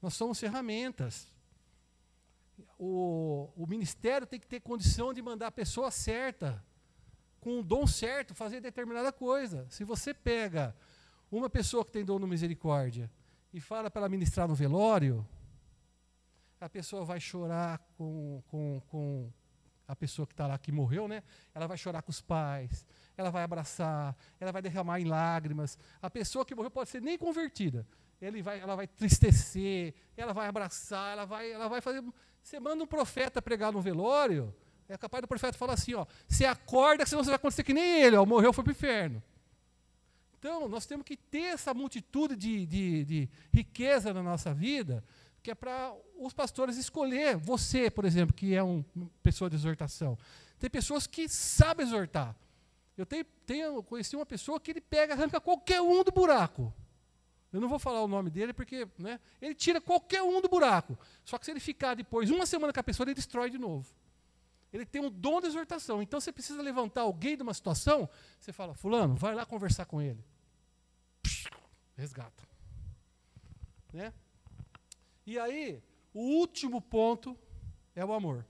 Nós somos ferramentas. o ministério tem que ter condição de mandar a pessoa certa, com o dom certo, fazer determinada coisa. Se você pega uma pessoa que tem dom no misericórdia e fala para ela ministrar no velório, a pessoa vai chorar com a pessoa que está lá, que morreu, né? Ela vai chorar com os pais, ela vai abraçar, ela vai derramar em lágrimas. A pessoa que morreu pode ser nem convertida. Ela vai tristecer, ela vai abraçar, ela vai fazer... Você manda um profeta pregar no velório, é capaz do profeta falar assim, ó, você acorda, senão você vai acontecer que nem ele, ó, morreu, foi para o inferno. Então, nós temos que ter essa multitude de riqueza na nossa vida, que é para os pastores escolher. Você, por exemplo, que é uma pessoa de exortação. Tem pessoas que sabem exortar. Eu conheci uma pessoa que ele arranca qualquer um do buraco. Eu não vou falar o nome dele porque, né, ele tira qualquer um do buraco. Só que se ele ficar depois, uma semana com a pessoa, ele destrói de novo. Ele tem um dom de exortação. Então, você precisa levantar alguém de uma situação, você fala, fulano, vai lá conversar com ele. Resgata. Né? E aí, o último ponto é o amor.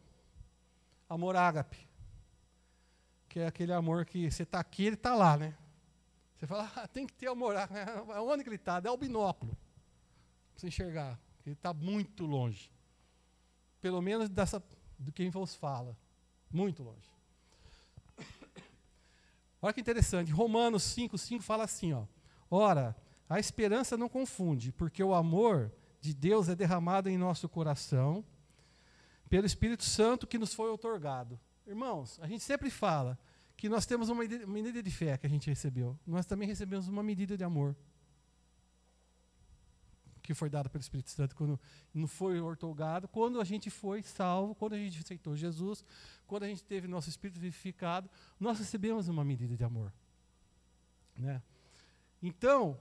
Amor ágape. Que é aquele amor que você está aqui, ele está lá, né? Você fala, tem que ter amor. Onde que ele está? Dá o binóculo. Para você enxergar. Ele está muito longe. Pelo menos de quem vos fala. Muito longe. Olha que interessante. Romanos 5:5 fala assim, ó. Ora, a esperança não confunde, porque o amor de Deus é derramado em nosso coração pelo Espírito Santo que nos foi outorgado. Irmãos, a gente sempre fala que nós temos uma medida de fé que a gente recebeu. Nós também recebemos uma medida de amor que foi dada pelo Espírito Santo quando não foi outorgado, quando a gente foi salvo, quando a gente aceitou Jesus, quando a gente teve nosso espírito vivificado, nós recebemos uma medida de amor. Né? Então,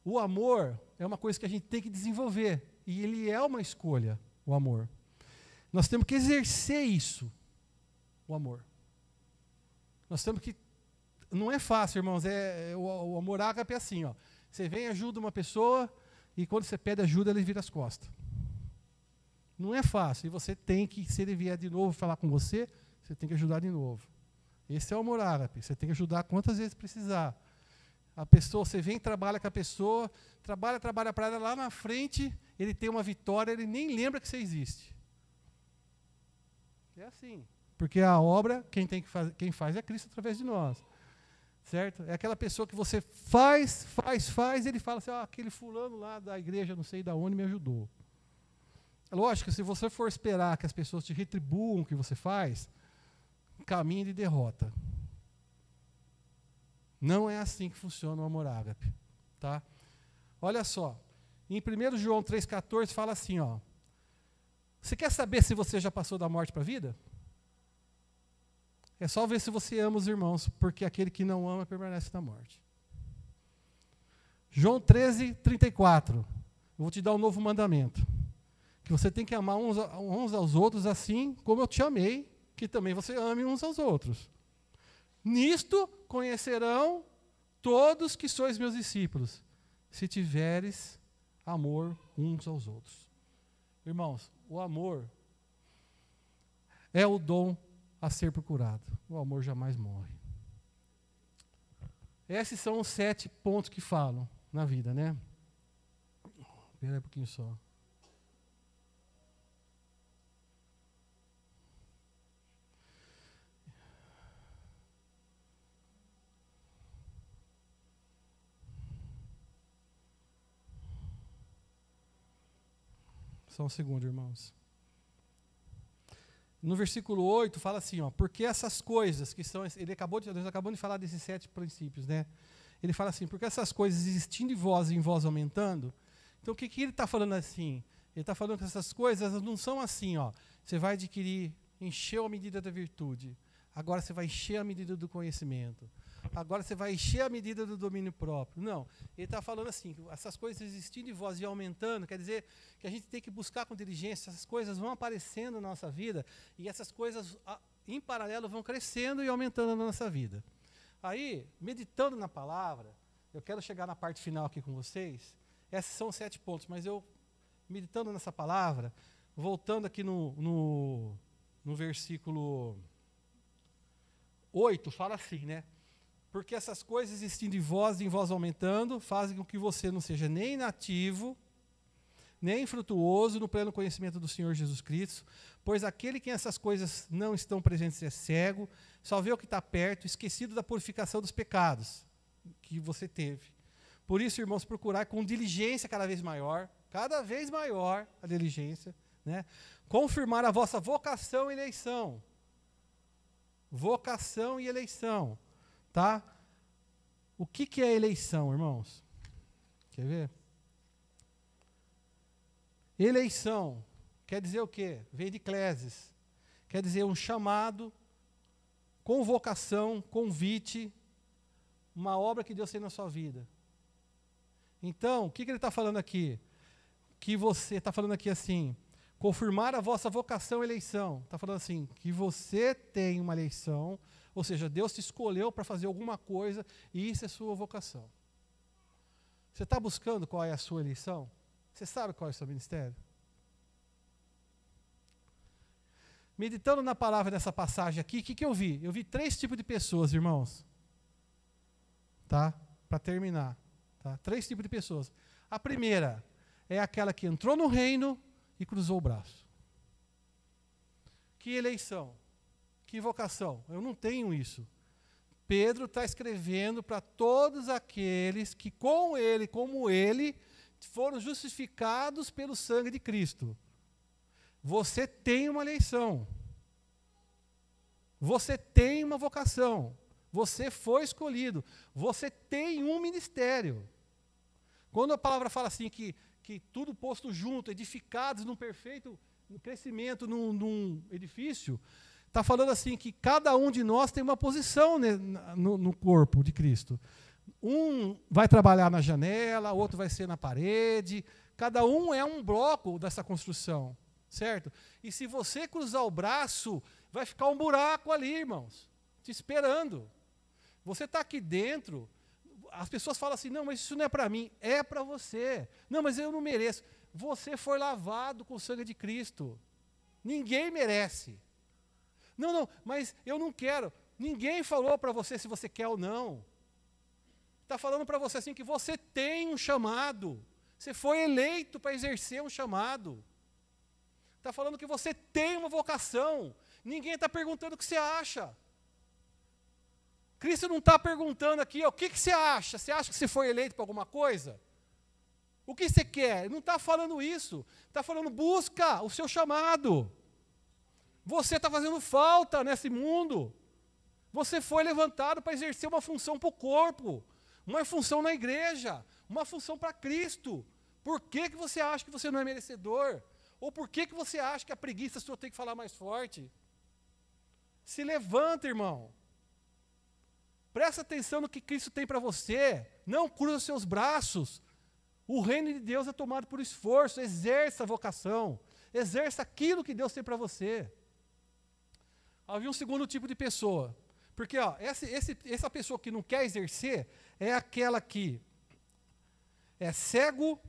o amor é uma coisa que a gente tem que desenvolver. E ele é uma escolha, o amor. Nós temos que exercer isso, o amor. Nós temos que... Não é fácil, irmãos. O amor ágape é assim, ó. Você vem e ajuda uma pessoa, e quando você pede ajuda, ele vira as costas. Não é fácil. E você tem que, se ele vier de novo falar com você, você tem que ajudar de novo. Esse é o amor ágape. Você tem que ajudar quantas vezes precisar. A pessoa, você vem, trabalha com a pessoa, trabalha para ela, lá na frente, ele tem uma vitória, ele nem lembra que você existe. É assim. Porque a obra, quem faz é Cristo através de nós. Certo? É aquela pessoa que você faz, e ele fala assim, aquele fulano lá da igreja, não sei de onde, me ajudou. Lógico, se você for esperar que as pessoas te retribuam o que você faz, caminho de derrota. Não é assim que funciona o amor ágape. Tá? Olha só, em 1 João 3,14 fala assim, ó, você quer saber se você já passou da morte para a vida? É só ver se você ama os irmãos, porque aquele que não ama permanece na morte. João 13:34. Eu vou te dar um novo mandamento. Que você tem que amar uns aos outros assim como eu te amei, que também você ame uns aos outros. Nisto conhecerão todos que sois meus discípulos, se tiveres amor uns aos outros. Irmãos, o amor é o dom a ser procurado. O amor jamais morre. Esses são os 7 pontos que falam na vida, né? Espera aí um pouquinho só. Só um segundo, irmãos. No versículo 8 fala assim, ó, porque essas coisas que são, Deus acabou de falar desses 7 princípios, né? Ele fala assim, porque essas coisas existindo em vós aumentando. Então o que ele está falando assim? Ele está falando que essas coisas não são assim, ó. Você vai adquirir, encheu a medida da virtude. Agora você vai encher a medida do conhecimento. Agora você vai encher a medida do domínio próprio. Não, ele está falando assim, que essas coisas existindo em vós e aumentando, quer dizer que a gente tem que buscar com diligência, essas coisas vão aparecendo na nossa vida, e essas coisas, em paralelo, vão crescendo e aumentando na nossa vida. Aí, meditando na palavra, eu quero chegar na parte final aqui com vocês, esses são os 7 pontos, mas eu, meditando nessa palavra, voltando aqui no versículo 8, fala assim, né? Porque essas coisas existindo em vós aumentando, fazem com que você não seja nem inativo, nem infrutuoso no pleno conhecimento do Senhor Jesus Cristo, pois aquele que essas coisas não estão presentes é cego, só vê o que está perto, esquecido da purificação dos pecados que você teve. Por isso, irmãos, procurar com diligência cada vez maior a diligência, né? Confirmar a vossa vocação e eleição. Vocação e eleição, tá? O que é eleição, irmãos? Quer ver? Eleição quer dizer o quê? Vem de eclésis. Quer dizer um chamado, convocação, convite, uma obra que Deus tem na sua vida. Então, o que ele está falando aqui? Que você está falando aqui assim, confirmar a vossa vocação e eleição. Está falando assim, que você tem uma eleição, ou seja, Deus te escolheu para fazer alguma coisa e isso é sua vocação. Você está buscando qual é a sua eleição? Você sabe qual é o seu ministério? Meditando na palavra dessa passagem aqui, o que eu vi? Eu vi 3 tipos de pessoas, irmãos. Tá? Para terminar. Tá? 3 tipos de pessoas. A primeira é aquela que entrou no reino e cruzou o braço. Que eleição? Que vocação? Eu não tenho isso. Pedro está escrevendo para todos aqueles que com ele, como ele, foram justificados pelo sangue de Cristo. Você tem uma eleição. Você tem uma vocação. Você foi escolhido. Você tem um ministério. Quando a palavra fala assim que tudo posto junto, edificados num perfeito crescimento, num edifício, está falando assim que cada um de nós tem uma posição no corpo de Cristo. Um vai trabalhar na janela, outro vai ser na parede, cada um é um bloco dessa construção, certo? E se você cruzar o braço, vai ficar um buraco ali, irmãos, te esperando. Você está aqui dentro, as pessoas falam assim, não, mas isso não é para mim, é para você. Não, mas eu não mereço. Você foi lavado com o sangue de Cristo. Ninguém merece. Não, mas eu não quero. Ninguém falou para você se você quer ou não. Está falando para você assim que você tem um chamado. Você foi eleito para exercer um chamado. Está falando que você tem uma vocação. Ninguém está perguntando o que você acha. Cristo não está perguntando aqui, o que você acha? Você acha que você foi eleito para alguma coisa? O que você quer? Ele não está falando isso. Está falando, busca o seu chamado. Você está fazendo falta nesse mundo. Você foi levantado para exercer uma função para o corpo, uma função na igreja, uma função para Cristo. Por que você acha que você não é merecedor? Ou por que você acha que a preguiça sua tem que falar mais forte? Se levanta, irmão. Presta atenção no que Cristo tem para você. Não cruza seus braços. O reino de Deus é tomado por esforço. Exerça a vocação. Exerça aquilo que Deus tem para você. Havia um segundo tipo de pessoa. Porque essa pessoa que não quer exercer é aquela que é cego,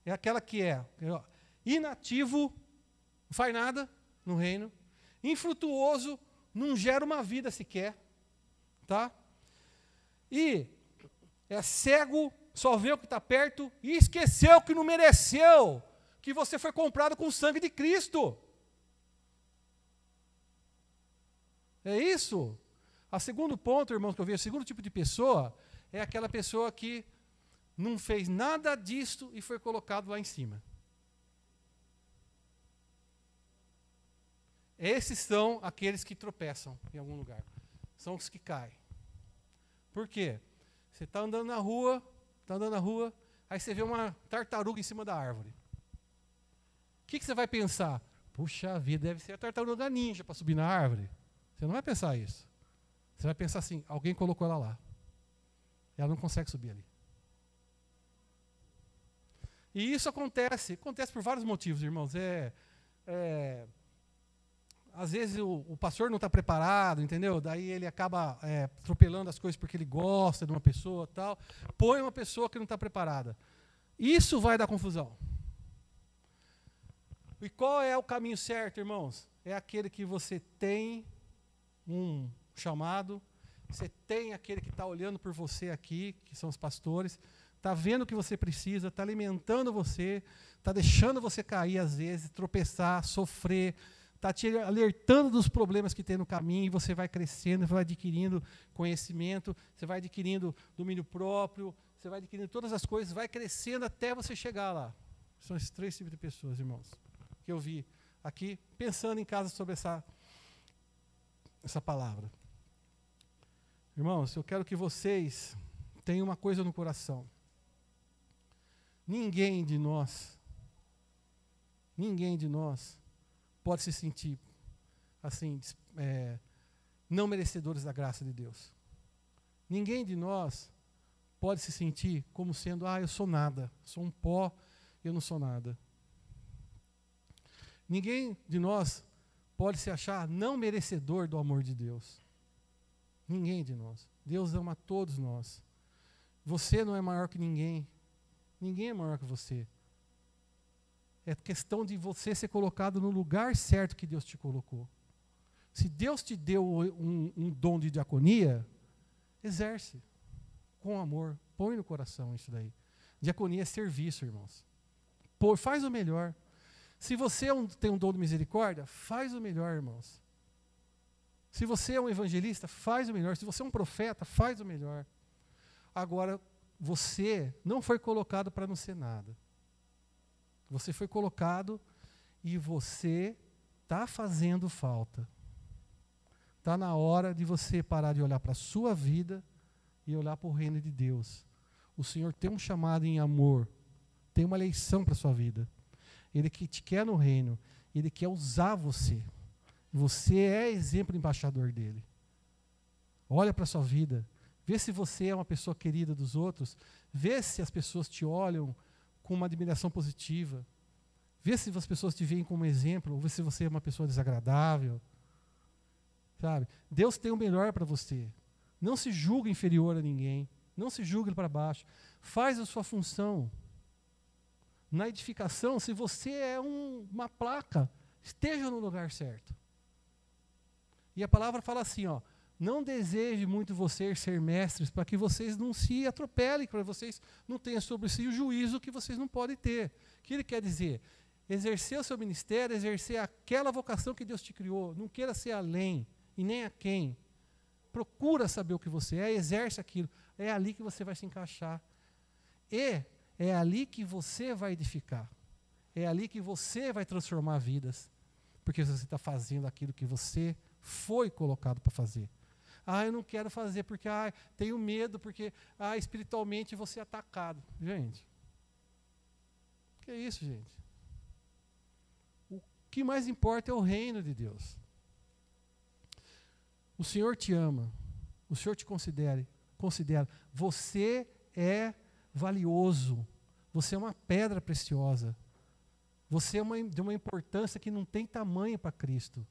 é aquela que é inativo, não faz nada no reino, infrutuoso, não gera uma vida sequer, tá? E é cego, só vê o que está perto e esqueceu que não mereceu, que você foi comprado com o sangue de Cristo. É isso? O segundo ponto, irmãos, que eu vejo, o segundo tipo de pessoa é aquela pessoa que não fez nada disso e foi colocado lá em cima. Esses são aqueles que tropeçam em algum lugar. São os que caem. Por quê? Você está andando na rua, aí você vê uma tartaruga em cima da árvore. O que você vai pensar? Puxa vida, deve ser a tartaruga ninja para subir na árvore. Você não vai pensar isso. Você vai pensar assim, alguém colocou ela lá. Ela não consegue subir ali. E isso acontece por vários motivos, irmãos. Às vezes o pastor não está preparado, entendeu? Daí ele acaba atropelando as coisas porque ele gosta de uma pessoa e tal. Põe uma pessoa que não está preparada. Isso vai dar confusão. E qual é o caminho certo, irmãos? É aquele que você tem um chamado, você tem aquele que está olhando por você aqui, que são os pastores, está vendo o que você precisa, está alimentando você, está deixando você cair às vezes, tropeçar, sofrer, está te alertando dos problemas que tem no caminho, e você vai crescendo, vai adquirindo conhecimento, você vai adquirindo domínio próprio, você vai adquirindo todas as coisas, vai crescendo até você chegar lá. São esses 3 tipos de pessoas, irmãos, que eu vi aqui, pensando em casa sobre essa palavra. Irmãos, eu quero que vocês tenham uma coisa no coração. Ninguém de nós pode se sentir assim, não merecedores da graça de Deus. Ninguém de nós pode se sentir como sendo, eu sou nada, sou um pó, eu não sou nada. Ninguém de nós pode se achar não merecedor do amor de Deus. Ninguém de nós. Deus ama todos nós. Você não é maior que ninguém. Ninguém é maior que você. É questão de você ser colocado no lugar certo que Deus te colocou. Se Deus te deu um dom de diaconia, exerce com amor. Põe no coração isso daí. Diaconia é serviço, irmãos. Faz o melhor. Se você tem um dom de misericórdia, faz o melhor, irmãos. Se você é um evangelista, faz o melhor. Se você é um profeta, faz o melhor. Agora, você não foi colocado para não ser nada. Você foi colocado e você está fazendo falta. Está na hora de você parar de olhar para a sua vida e olhar para o reino de Deus. O Senhor tem um chamado em amor, tem uma eleição para a sua vida. Ele que te quer no reino, Ele quer usar você. Você é exemplo embaixador dele. Olha para a sua vida, vê se você é uma pessoa querida dos outros, vê se as pessoas te olham com uma admiração positiva, vê se as pessoas te veem como exemplo, ou vê se você é uma pessoa desagradável. Sabe? Deus tem o melhor para você. Não se julgue inferior a ninguém, não se julgue para baixo. Faz a sua função. Na edificação, se você é uma placa, esteja no lugar certo. E a palavra fala assim, não deseje muito vocês ser mestres, para que vocês não se atropelem, para que vocês não tenham sobre si o juízo que vocês não podem ter. O que ele quer dizer? Exercer o seu ministério, exercer aquela vocação que Deus te criou. Não queira ser além e nem a quem. Procura saber o que você é, exerce aquilo. É ali que você vai se encaixar. E é ali que você vai edificar. É ali que você vai transformar vidas. Porque você está fazendo aquilo que você foi colocado para fazer. Eu não quero fazer porque tenho medo, porque espiritualmente você é atacado. Gente, que é isso, gente? O que mais importa é o reino de Deus. O Senhor te ama, o Senhor te considera. Você é valioso, você é uma pedra preciosa, você é de uma importância que não tem tamanho para Cristo.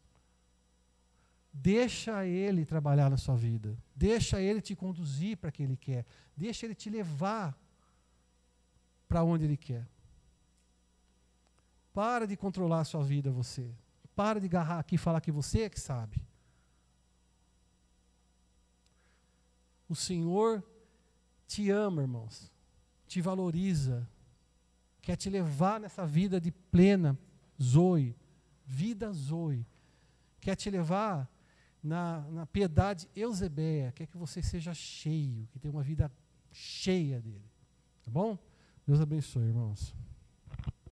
Deixa Ele trabalhar na sua vida, deixa Ele te conduzir para o que Ele quer, deixa Ele te levar para onde Ele quer. Para de controlar a sua vida você, para de agarrar aqui e falar que você é que sabe. O Senhor te ama, irmãos, te valoriza, quer te levar nessa vida de plena Zoe, vida Zoe, quer te levar na piedade eusebeia, quer que você seja cheio, que tenha uma vida cheia dele. Tá bom? Deus abençoe, irmãos.